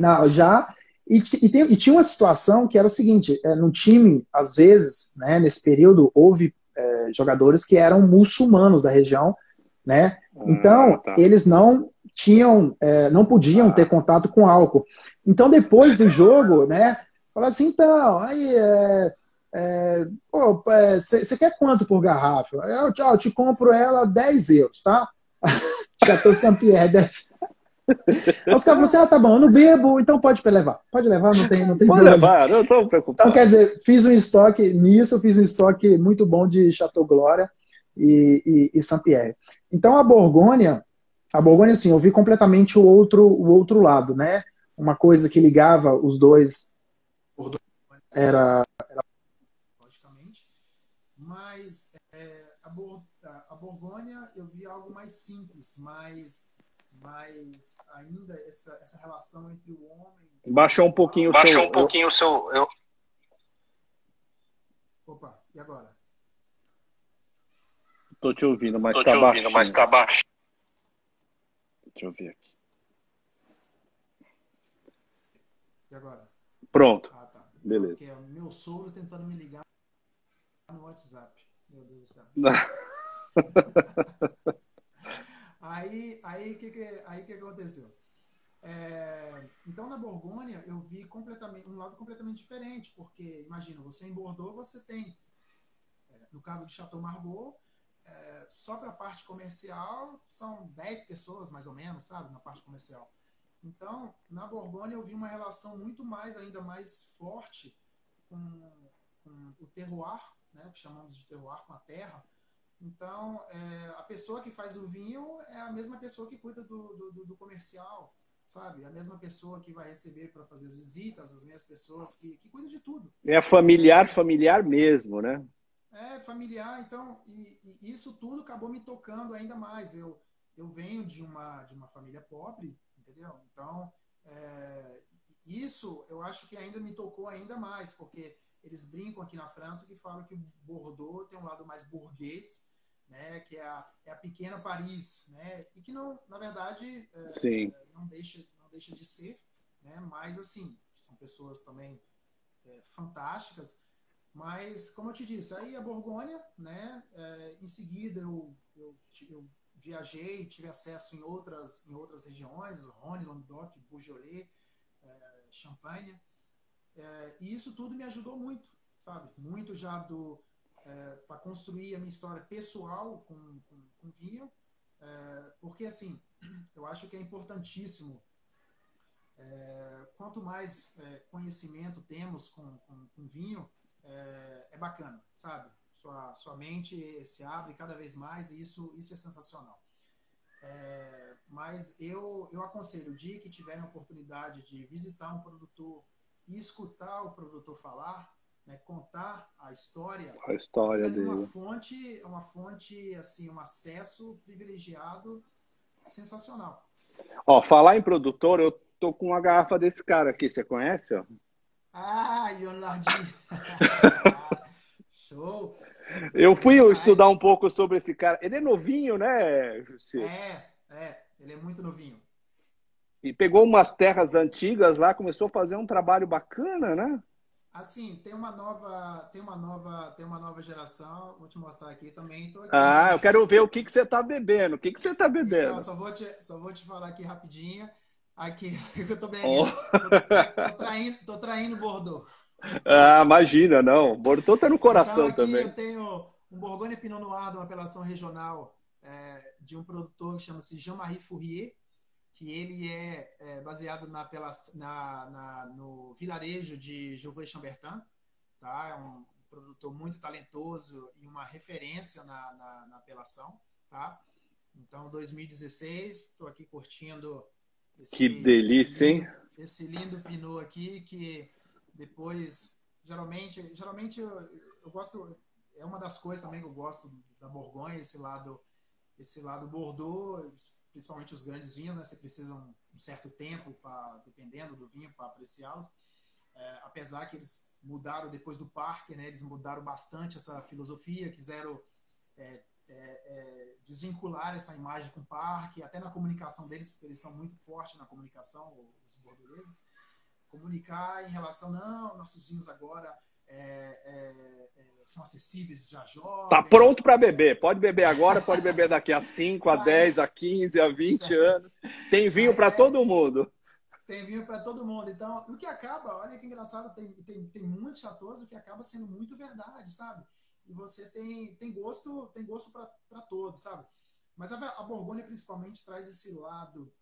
B: Não, já... E tinha uma situação que era o seguinte, no time, às vezes, né, nesse período, houve jogadores que eram muçulmanos da região, né? Então,
C: tá.
B: eles não tinham, não podiam ter contato com álcool. Então, depois do jogo, né, falaram assim, então, aí, você quer quanto por garrafa? Eu te compro ela 10 euros, tá? Chateau Saint-Pierre, 10. Aí os caras falaram assim, tá bom, eu não bebo, então pode levar. Pode levar, não tem
C: Pode
B: problema.
C: levar, não estou preocupado.
B: Então, quer dizer, fiz um estoque muito bom de Chateau Glória e Saint-Pierre. Então, a Borgonha, assim, eu vi completamente o outro lado, né? Uma coisa que ligava os dois era logicamente, mas a Borgonha eu vi algo mais simples, mas ainda essa relação entre o homem...
C: Baixou um pouquinho o seu...
B: Opa, e agora?
C: Tô te ouvindo, mas tá baixo. Deixa eu ver aqui.
B: E agora?
C: Pronto.
B: Ah, tá.
C: Beleza.
B: Porque é o meu sogro tentando me ligar no WhatsApp. Meu Deus do céu. Aí que aconteceu? Então, na Borgonha, eu vi um lado completamente diferente, porque, imagina, você em Bordeaux, você tem, no caso de Chateau Margaux, só para a parte comercial, são 10 pessoas, mais ou menos, sabe, na parte comercial. Então, na Borgonha, eu vi uma relação ainda mais forte com o terroir, né, o que chamamos de terroir, com a terra. Então, a pessoa que faz o vinho é a mesma pessoa que cuida do comercial, sabe? A mesma pessoa que vai receber para fazer as visitas, as mesmas pessoas que cuidam de tudo.
C: É familiar mesmo, né?
B: Familiar. Então, e isso tudo acabou me tocando ainda mais. Eu venho de uma família pobre, entendeu? Então, isso eu acho que ainda me tocou ainda mais, porque eles brincam aqui na França que falam que Bordeaux tem um lado mais burguês, né, que é a pequena Paris, né, e que não, na verdade, não deixa de ser, né, mas assim, são pessoas também fantásticas, mas como eu te disse, aí a Borgonha, né, em seguida eu viajei, tive acesso em outras regiões, Rhône, Languedoc, Beaujolais, Champagne, e isso tudo me ajudou muito, sabe? Muito já para construir a minha história pessoal com vinho, porque assim, eu acho que é importantíssimo, quanto mais conhecimento temos com vinho, é bacana, sabe? Sua mente se abre cada vez mais e isso é sensacional. Mas eu aconselho o dia que tiverem a oportunidade de visitar um produtor e escutar o produtor falar, né, contar a história
C: dele.
B: Uma fonte, assim, um acesso privilegiado sensacional.
C: Ó, falar em produtor, eu tô com uma garrafa desse cara aqui, você conhece? Ó?
B: Ion Lardi. Show!
C: Eu
B: Bom
C: fui
B: demais.
C: estudar um pouco sobre esse cara. Ele é novinho, né, Jussi?
B: Ele é muito novinho.
C: E pegou umas terras antigas lá, começou a fazer um trabalho bacana, né?
B: Assim, tem uma nova geração. Vou te mostrar aqui também. Tô aqui,
C: Ah,
B: né?
C: eu quero ver o que que você tá bebendo. O que que você tá
B: Então,
C: bebendo?
B: só vou te falar aqui rapidinho. Aqui, o que eu tô
C: Oh.
B: bebendo. Tô traindo Bordeaux.
C: Ah, imagina, não. Bordeaux tá no
B: Então,
C: coração
B: aqui eu
C: também.
B: tenho um Bourgogne Pinot Noir de uma apelação regional de um produtor que chama-se Jean-Marie Fourrier, que ele é baseado no vilarejo de Jouvray-Chambertin, tá? É um produtor muito talentoso e uma referência na apelação, tá? Então, 2016, estou aqui curtindo
C: Que delícia, hein?
B: esse lindo Pinot aqui, que depois, geralmente eu gosto, é uma das coisas também que eu gosto da Borgonha, esse lado Bordeaux, principalmente os grandes vinhos, né? Você precisa um certo tempo, dependendo do vinho, para apreciá-los. Apesar que eles mudaram depois do parque, né? Eles mudaram bastante essa filosofia, quiseram desvincular essa imagem com o parque, até na comunicação deles, porque eles são muito fortes na comunicação, os bordoleses, comunicar em relação, não, nossos vinhos agora são acessíveis já
C: Tá
B: jovens.
C: pronto para beber. Pode beber agora, pode beber daqui a 5, a
B: Isso aí,
C: 10, a 15, a 20
B: isso
C: anos. Tem
B: isso
C: vinho
B: aí
C: para todo mundo.
B: tem vinho para todo mundo. Então, o que acaba, olha que engraçado, tem muitos chateaus, o que acaba sendo muito verdade, sabe? E você tem gosto para todos, sabe? Mas a Borgonha principalmente traz esse lado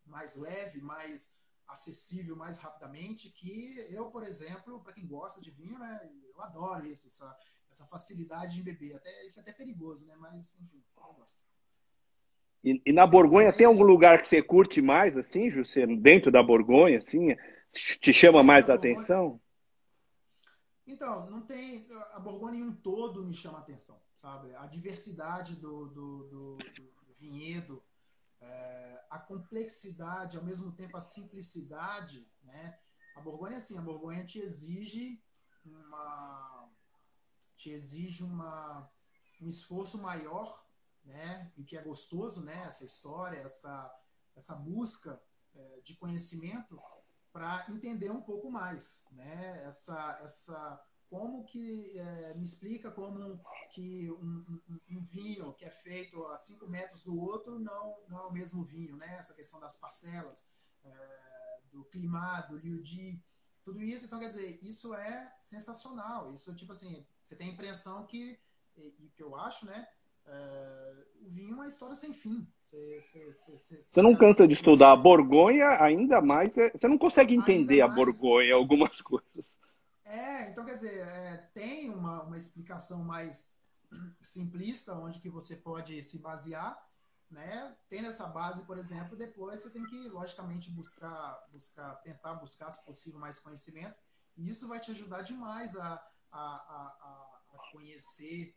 B: mais leve, mais acessível mais rapidamente, que eu, por exemplo, para quem gosta de vinho, né, eu adoro isso, essa facilidade de beber. Isso é até perigoso, né? Mas, enfim, eu gosto.
C: E na
B: Mas
C: Borgonha tem
B: aí,
C: algum lugar que você curte mais, assim, José? Dentro da Borgonha, assim? Te chama
B: dentro
C: mais
B: da
C: a
B: Borgonha,
C: atenção?
B: então, não tem. A Borgonha em um todo me chama a atenção, sabe? A diversidade do vinhedo, a complexidade, ao mesmo tempo a simplicidade, né? A Borgonha, assim, a Borgonha te exige um esforço maior, né? E que é gostoso, né? Essa história, essa busca de conhecimento para entender um pouco mais, né? Como que me explica como que um vinho que é feito a 5 metros do outro não é o mesmo vinho, né? Essa questão das parcelas, do clima, do liu-di, tudo isso. Então, quer dizer, isso é sensacional. Isso, tipo assim, você tem a impressão e que eu acho, né? O vinho é uma história sem fim.
C: Você não cansa de estudar a
B: Você
C: Borgonha, ainda mais. Você não consegue
B: ainda
C: entender a
B: mais.
C: Borgonha, algumas coisas.
B: Então, quer dizer, tem uma explicação mais simplista, onde que você pode se basear, né? Tendo essa base, por exemplo, depois você tem que, logicamente, tentar buscar, se possível, mais conhecimento, e isso vai te ajudar demais a conhecer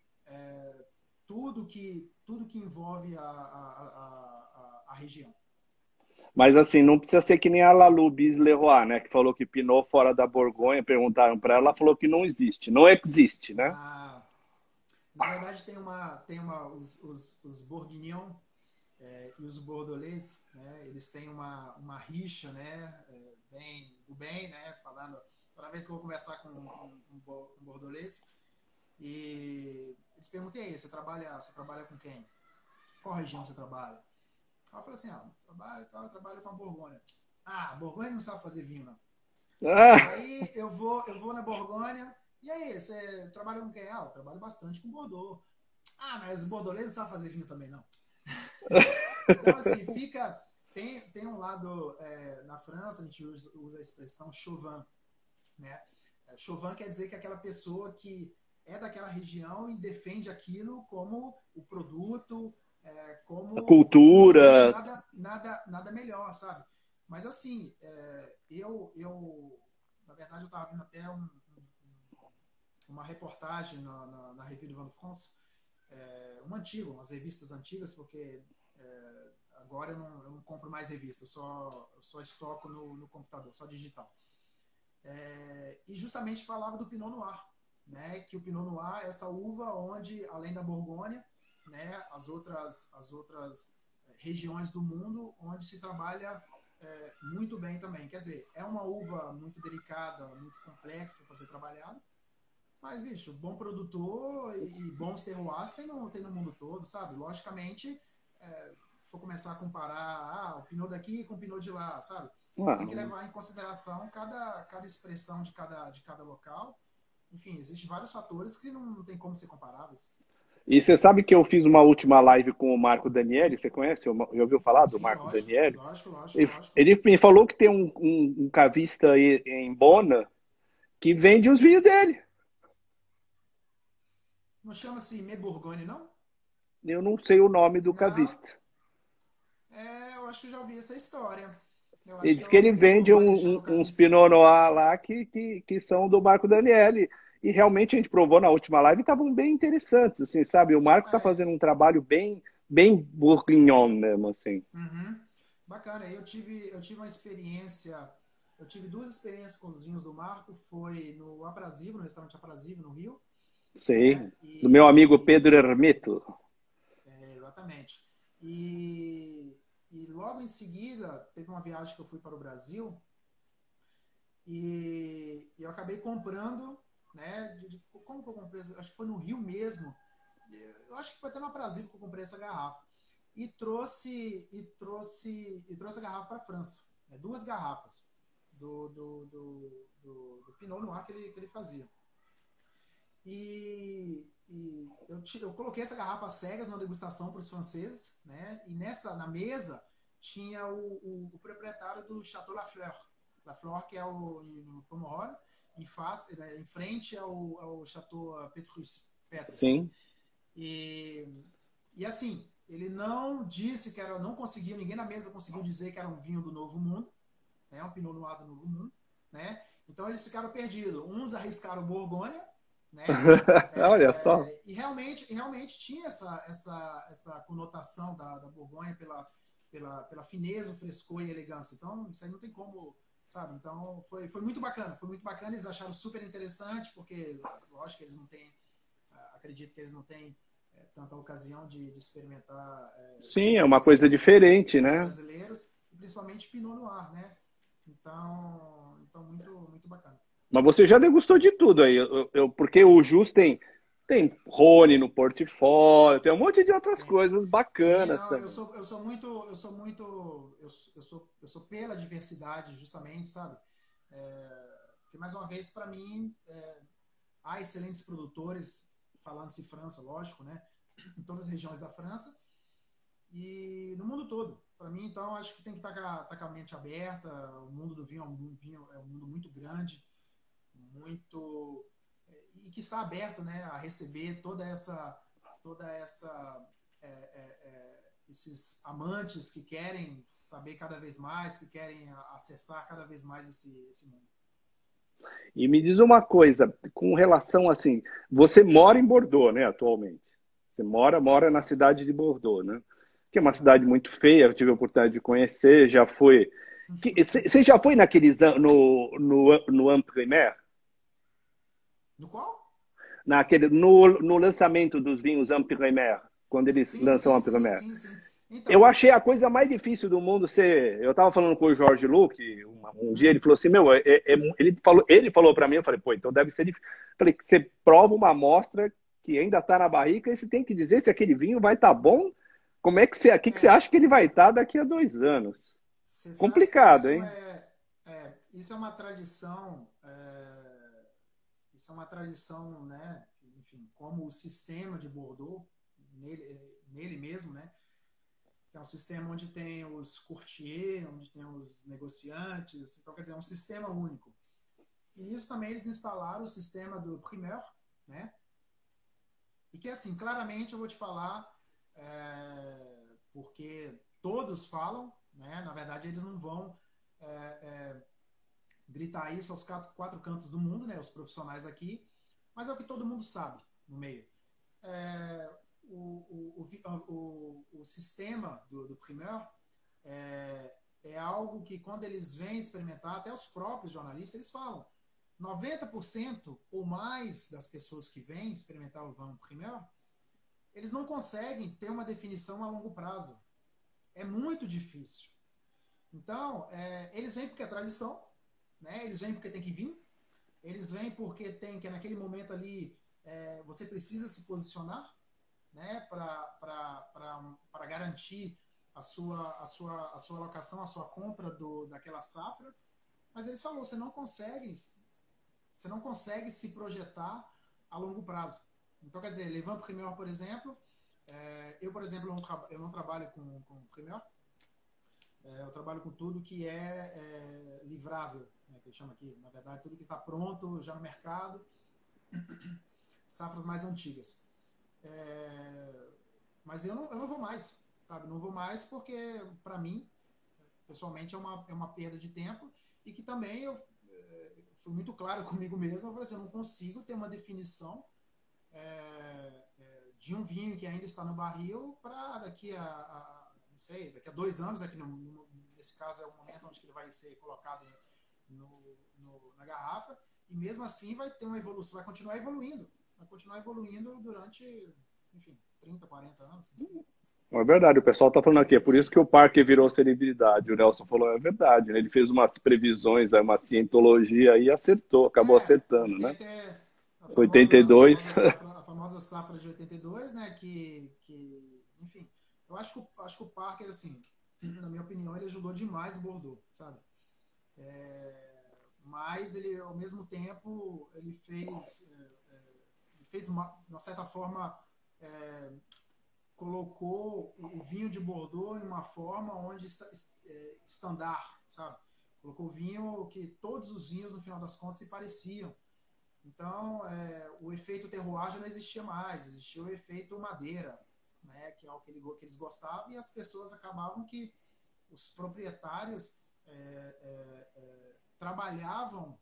B: tudo que envolve a região.
C: Mas assim, não precisa ser que nem a Lalu Bis-Leroy, né? Que falou que Pinot fora da Borgonha, perguntaram para ela, ela falou que não existe. Não existe, né?
B: Na verdade, os Bourguignon e os Bordelais, né, eles têm uma rixa, né, do bem, né, falando, toda vez que eu vou conversar com um Bordelais, e eles perguntam, e aí, você trabalha com quem? Qual região você trabalha? Ela falou assim, eu trabalho com a Borgonha. A Borgonha não sabe fazer vinho, não.
C: Ah,
B: Aí eu vou na Borgonha, e aí, você trabalha com quem? Eu trabalho bastante com Bordeaux. Mas os bordoleiros não sabem fazer vinho também, não. Então, assim, tem um lado, na França, a gente usa a expressão chauvin, né? Chauvin quer dizer que é aquela pessoa que é daquela região e defende aquilo como o produto,
C: a
B: como se não existe
C: cultura.
B: nada melhor, sabe? Mas, assim, eu verdade, eu estava vendo até uma reportagem na Revue de Vin de France, umas revistas antigas, porque agora eu não compro mais revistas, eu só estoco no computador, só digital. E justamente falava do Pinot Noir, né? Que o Pinot Noir é essa uva onde, além da Borgonha, né, as outras regiões do mundo onde se trabalha muito bem também. Quer dizer, é uma uva muito delicada, muito complexa para ser trabalhada, mas, bicho, bom produtor e bons terroirs tem no mundo todo, sabe? Logicamente, se for começar a comparar o Pinot daqui com o Pinot de lá, sabe? Tem que levar em consideração cada expressão de cada local. Enfim, existem vários fatores que não tem como ser comparáveis.
C: E você sabe que eu fiz uma última live com o Marco Danieli, você conhece? Já ouviu falar do
B: Sim,
C: Marco
B: lógico,
C: Danieli?
B: lógico.
C: Ele me falou que tem um cavista aí em Bona que vende os vinhos dele.
B: Não chama-se Me Bourgogne, não?
C: Eu não sei o nome do
B: Não.
C: cavista.
B: Eu acho que já ouvi essa história. Eu
C: Ele
B: acho que é
C: diz que
B: o
C: ele
B: Me
C: vende
B: Bourgogne, chama o
C: uns
B: cavista.
C: Pinot Noir lá que são do Marco Danieli. E realmente a gente provou na última live e estavam bem interessantes, assim, sabe? O Marco está
B: É.
C: fazendo um trabalho bem bourguignon mesmo, assim.
B: Uhum. Bacana. Eu tive uma experiência. Eu tive duas experiências com os vinhos do Marco. Foi no Aprazível, no restaurante Aprazível, no Rio, né?
C: Sei. Do meu amigo Pedro
B: E
C: Hermeto.
B: exatamente. E logo em seguida teve uma viagem que eu fui para o Brasil e eu acabei comprando, né? Como que eu comprei? Acho que foi no Rio mesmo. Eu acho que foi até no Brasil que eu comprei essa garrafa. E trouxe a garrafa para a França. Né? Duas garrafas do Pinot Noir que ele fazia. E eu coloquei essa garrafa às cegas na degustação para os franceses, né? E na mesa tinha o proprietário do Chateau Lafleur. Lafleur, que é em Pomerol, em frente ao Chateau Petrus, né?
C: Sim.
B: E assim, ele não disse que era, não conseguiu, ninguém na mesa conseguiu dizer que era um vinho do Novo Mundo, né? Um Pinot Noir do Novo Mundo, né? Então eles ficaram perdidos. Uns arriscaram Borgonha, né?
C: Olha só.
B: E realmente tinha essa conotação da Borgonha pela fineza, o frescor e a elegância. Então, isso aí não tem como, sabe? Então, foi muito bacana. Foi muito bacana. Eles acharam super interessante, porque, lógico, eles não têm, acredito que eles não têm tanta ocasião de experimentar
C: Sim, é uma coisa diferente,
B: vinhos
C: né?
B: brasileiros, e principalmente Pinot Noir, né? Então muito, muito bacana.
C: Mas você já degustou de tudo aí, porque o Jus tem Rhône no portfólio, tem um monte de outras
B: Sim.
C: coisas
B: Sim,
C: bacanas
B: não,
C: também.
B: eu sou pela diversidade, justamente, sabe? Porque, mais uma vez, para mim, há excelentes produtores, falando-se França, lógico, né? Em todas as regiões da França e no mundo todo. Para mim, então, acho que tem que estar com a mente aberta. O mundo do vinho é um mundo muito grande, muito e que está aberto, né, a receber esses amantes que querem saber cada vez mais, que querem acessar cada vez mais esse mundo.
C: E me diz uma coisa, com relação assim, você mora em Bordeaux, né, atualmente? Você mora na
B: Exato.
C: cidade de Bordeaux, né? Que é uma
B: Exato.
C: cidade muito feia, eu tive a oportunidade de conhecer, já fui. Você já foi no Amprimer?
B: No qual?
C: No lançamento dos vinhos Amprimer, quando eles
B: Sim,
C: lançam
B: sim, sim,
C: Amprimer?
B: sim, sim.
C: Eu
B: Então.
C: achei a coisa mais difícil do mundo ser. Eu estava falando com o Jorge Luque um dia, ele falou assim: Meu, ele falou para mim, eu falei, pô, então deve ser difícil. Falei, você prova uma amostra que ainda está na barrica e você tem que dizer se aquele vinho vai estar bom. Como é que você, que você acha que ele vai estar daqui a 2 anos?
B: Você sabe,
C: Complicado, hein?
B: isso é uma tradição, né? Enfim, como o sistema de Bordeaux, nele mesmo, né? Que é um sistema onde tem os courtiers, onde tem os negociantes, então quer dizer, é um sistema único. E nisso também eles instalaram o sistema do primeur, né? E que assim, claramente eu vou te falar, porque todos falam, né? Na verdade eles não vão gritar isso aos quatro cantos do mundo, né, os profissionais aqui, mas é o que todo mundo sabe no meio. O sistema do Primeur é algo que, quando eles vêm experimentar, até os próprios jornalistas, eles falam, 90% ou mais das pessoas que vêm experimentar o vin Primeur, eles não conseguem ter uma definição a longo prazo. É muito difícil. Então, eles vêm porque é tradição, né? Eles vêm porque tem que vir, eles vêm porque tem que, naquele momento ali, você precisa se posicionar, né? Para garantir a sua alocação, a sua compra daquela safra. Mas eles falam, você não consegue se projetar a longo prazo. Então, quer dizer, levando Primeur, por exemplo, eu, por exemplo, eu não trabalho com Primeur, eu trabalho com tudo que é livrável, né, que eu chamo aqui, na verdade, tudo que está pronto já no mercado, safras mais antigas. Mas eu não vou mais, sabe? Não vou mais porque, para mim, pessoalmente, é uma perda de tempo e que também eu fui muito claro comigo mesmo. Eu falei assim, eu não consigo ter uma definição de um vinho que ainda está no barril para daqui não sei, daqui a 2 anos, aqui nesse caso é o momento onde ele vai ser colocado na garrafa, e mesmo assim vai ter uma evolução, vai continuar evoluindo durante, enfim, 30, 40 anos.
C: É verdade, o pessoal está falando aqui, é por isso que o parque virou celebridade. O Nelson falou, é verdade, né? Ele fez umas previsões, uma cientologia e acertou, acabou acertando, né? 82.
B: A famosa safra de 82, né? Que enfim, eu acho que o parque, assim, na minha opinião, ele ajudou demais o Bordeaux, sabe? Mas ele, ao mesmo tempo, ele fez de uma certa forma, colocou o vinho de Bordeaux em uma forma onde estandar, sabe? Colocou o vinho que todos os vinhos, no final das contas, se pareciam. Então, o efeito terroir já não existia mais, existia o efeito madeira, né? Que é o que eles gostavam, e as pessoas acabavam que os proprietários trabalhavam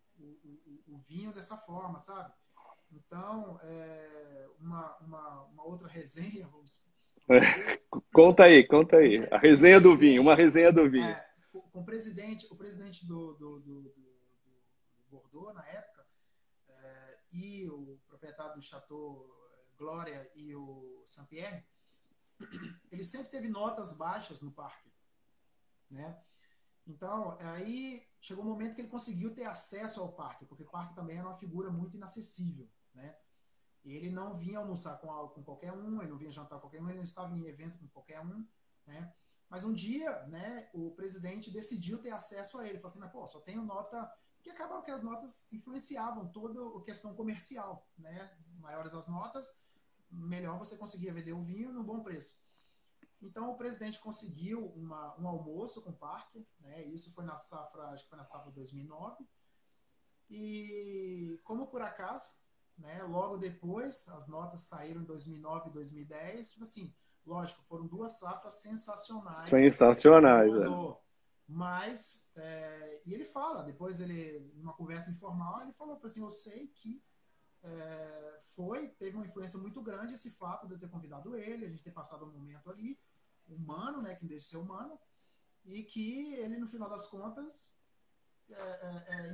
B: o vinho dessa forma, sabe? Então, uma outra resenha, vamos dizer.
C: Conta aí. A resenha do vinho, uma resenha do vinho.
B: Com o presidente do Bordeaux, na época, e o proprietário do Chateau Glória e o Saint-Pierre, ele sempre teve notas baixas no parque, né? Então, aí chegou um momento que ele conseguiu ter acesso ao parque, porque o parque também era uma figura muito inacessível, né? E ele não vinha almoçar com qualquer um, ele não vinha jantar com qualquer um, ele não estava em evento com qualquer um, né? Mas um dia, né, o presidente decidiu ter acesso a ele. Falou assim, mas pô, só tenho nota... Porque acabava que as notas influenciavam toda a questão comercial, né? Maiores as notas, melhor você conseguia vender o vinho num bom preço. Então, o presidente conseguiu um almoço com o parque, né? Isso foi na safra, acho que foi na safra 2009. E, como por acaso, né, logo depois, as notas saíram em 2009 e 2010. Tipo assim, lógico, foram 2 safras sensacionais.
C: Sensacionais,
B: Mas, e ele fala, depois numa conversa informal, ele falou assim, eu sei que teve uma influência muito grande esse fato de eu ter convidado ele, a gente ter passado um momento ali, humano, né, que deixa de ser humano, e que ele, no final das contas,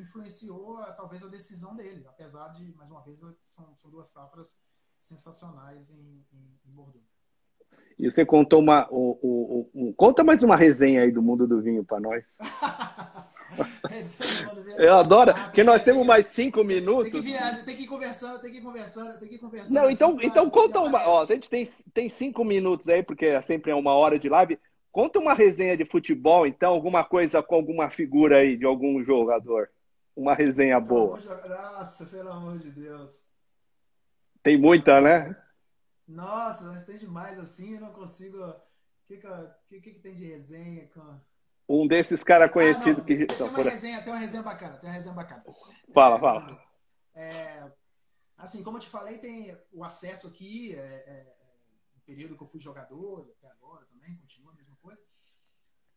B: influenciou talvez a decisão dele, apesar de, mais uma vez, são 2 safras sensacionais em Bordeaux.
C: E você contou conta mais uma resenha aí do mundo do vinho para nós. Eu adoro, porque nós temos mais 5 minutos.
B: Tem que ir conversando.
C: Não, então conta uma. Ó, a gente tem 5 minutos aí, porque sempre é 1 hora de live. Conta uma resenha de futebol, então, alguma coisa com alguma figura aí de algum jogador. Uma resenha boa.
B: Nossa, pelo amor de Deus.
C: Tem muita, né?
B: Nossa, mas tem demais assim, eu não consigo. O que tem de resenha com.
C: Um desses caras conhecidos que.
B: Tem uma resenha bacana.
C: Fala.
B: Assim, como eu te falei, tem o acesso aqui, no período que eu fui jogador, até agora também, continua a mesma coisa.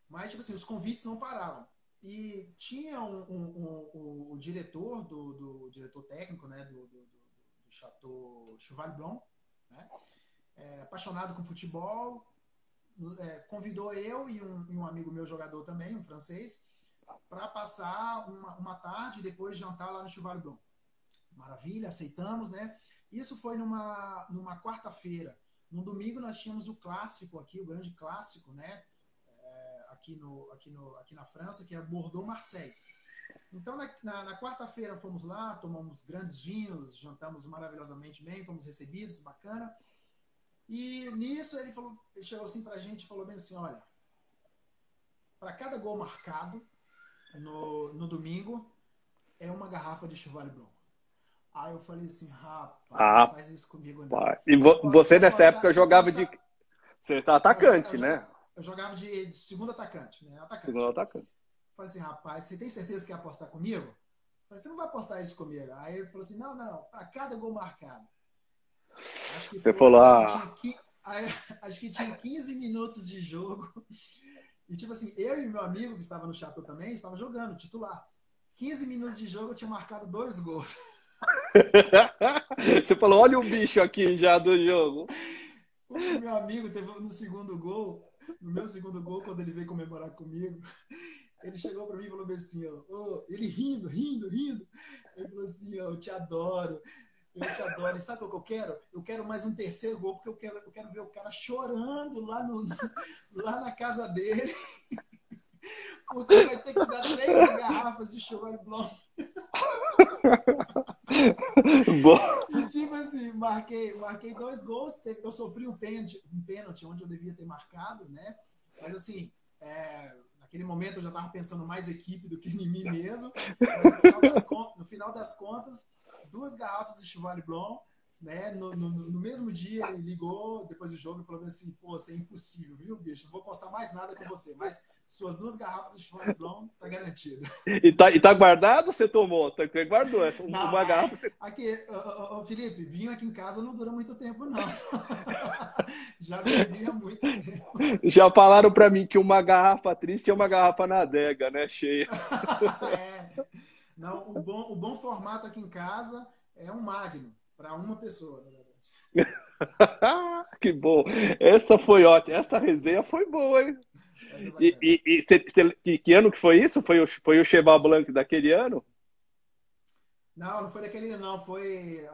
B: Mas, tipo assim, os convites não paravam. E tinha o diretor do diretor técnico, né, do Chateau Cheval Blanc, né, apaixonado com futebol, convidou eu e um amigo meu jogador também, um francês, para passar uma tarde e depois jantar lá no Cheval Blanc. Maravilha, aceitamos, né? Isso foi numa quarta-feira. No domingo nós tínhamos o clássico aqui, o grande clássico, né? Aqui na França, que é Bordeaux-Marseille. Então, na quarta-feira fomos lá, tomamos grandes vinhos, jantamos maravilhosamente bem, fomos recebidos, bacana. E nisso ele chegou assim pra gente e falou bem assim, olha, para cada gol marcado no domingo, é uma garrafa de Cheval Blanc. Aí eu falei assim, rapaz, não faz isso comigo não.
C: E você nessa época jogava de... Você tá atacante, né?
B: Eu jogava de segundo atacante, né?
C: Segundo atacante.
B: Falei assim, rapaz, você tem certeza que quer apostar comigo? Falei, você não vai apostar isso comigo. Aí ele falou assim, não, para cada gol marcado. Acho que
C: você falou,
B: acho que tinha 15 minutos de jogo. E tipo assim, eu e meu amigo, que estava no Chateau também, estava jogando, titular. 15 minutos de jogo, eu tinha marcado 2 gols.
C: Você falou, olha o bicho aqui já do jogo.
B: O meu amigo teve no segundo gol, no meu segundo gol, quando ele veio comemorar comigo, ele chegou para mim e falou assim, ele rindo. Ele falou assim, eu te adoro. E sabe o que eu quero? Eu quero mais um terceiro gol, porque eu quero ver o cara chorando lá na casa dele. Porque vai ter que dar 3 garrafas de Cheval Blanc. E tipo assim, marquei 2 gols. Eu sofri um pênalti onde eu devia ter marcado, né? Mas assim, naquele momento eu já estava pensando mais equipe do que em mim mesmo. Mas no final das contas, 2 garrafas de Cheval Blanc, né? No mesmo dia ele ligou, depois do jogo, e falou assim, pô, isso é impossível, viu, bicho? Não vou postar mais nada com você, mas suas 2 garrafas de Cheval Blanc tá garantida.
C: E tá guardado ou você tomou? Você guardou uma garrafa?
B: Aqui, Felipe, vinho aqui em casa não dura muito tempo, não. Já bebi há muito tempo.
C: Já falaram pra mim que uma garrafa triste é uma garrafa na adega, né? Cheia.
B: Não, o bom formato aqui em casa é um Magnum, para uma pessoa, na verdade.
C: Que bom. Essa foi ótima. Essa resenha foi boa, hein? Que ano que foi isso? Foi o Cheval Blanc daquele ano?
B: Não foi daquele ano, não.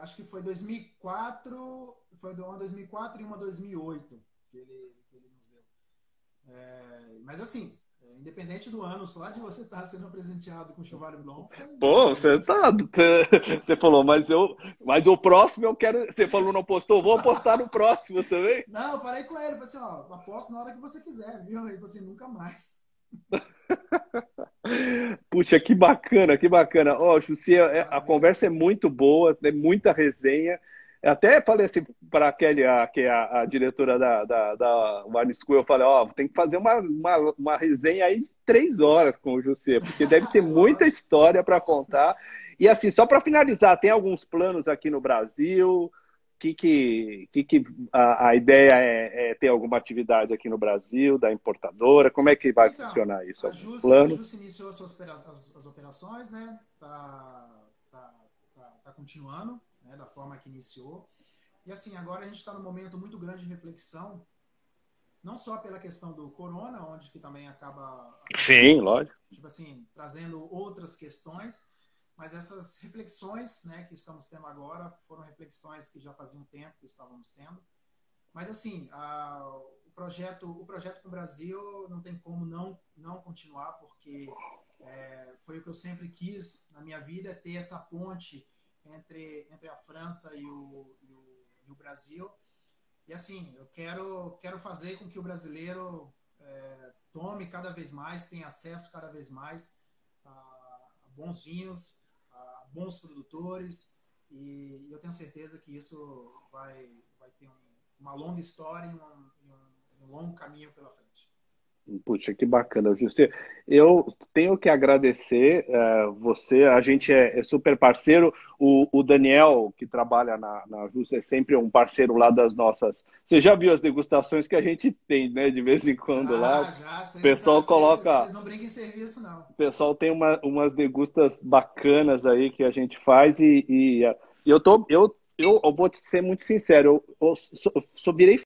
B: Acho que foi 2004. Foi uma 2004 e uma 2008 que ele nos deu. Mas assim, independente do ano, só de você estar sendo presenteado com o Cheval Blanc.
C: Pô, você falou, mas o próximo eu quero. Você falou, não postou, vou apostar no próximo também.
B: Não, eu falei com ele, falei assim, aposto na hora que você quiser, viu? Ele falou assim, nunca mais.
C: Puxa, que bacana, que bacana. Ó, Jussi, a conversa é muito boa, tem muita resenha. Até falei assim para a Kelly, que é a diretora da Wine School, eu falei, tem que fazer uma resenha aí de 3 horas com o Jussi, porque deve ter muita história para contar. E assim, só para finalizar, tem alguns planos aqui no Brasil? A ideia é ter alguma atividade aqui no Brasil, da importadora? Como é que vai funcionar isso?
B: A Jussi iniciou as operações, né? Tá continuando, né? Da forma que iniciou. E assim, agora a gente está num momento muito grande de reflexão, não só pela questão do corona, onde que também acaba
C: Sim, lógico.
B: Tipo assim, trazendo outras questões, mas essas reflexões, né, que estamos tendo agora foram reflexões que já fazia um tempo que estávamos tendo. Mas assim, o projeto com o Brasil não tem como não continuar, porque foi o que eu sempre quis na minha vida, ter essa ponte entre a França e o Brasil. E assim, eu quero fazer com que o brasileiro tome cada vez mais, tenha acesso cada vez mais a bons vinhos, a bons produtores, e eu tenho certeza que isso vai ter uma longa história e um longo caminho pela frente.
C: Puxa, que bacana, Justi. Eu tenho que agradecer você, a gente é super parceiro. O Daniel, que trabalha na Justi, é sempre um parceiro lá das nossas. Você já viu as degustações que a gente tem, né, de vez em quando lá?
D: Já,
C: O pessoal coloca.
D: vocês não brincam em serviço, não.
C: O pessoal tem umas degustas bacanas aí que a gente faz e eu vou te ser muito sincero, virei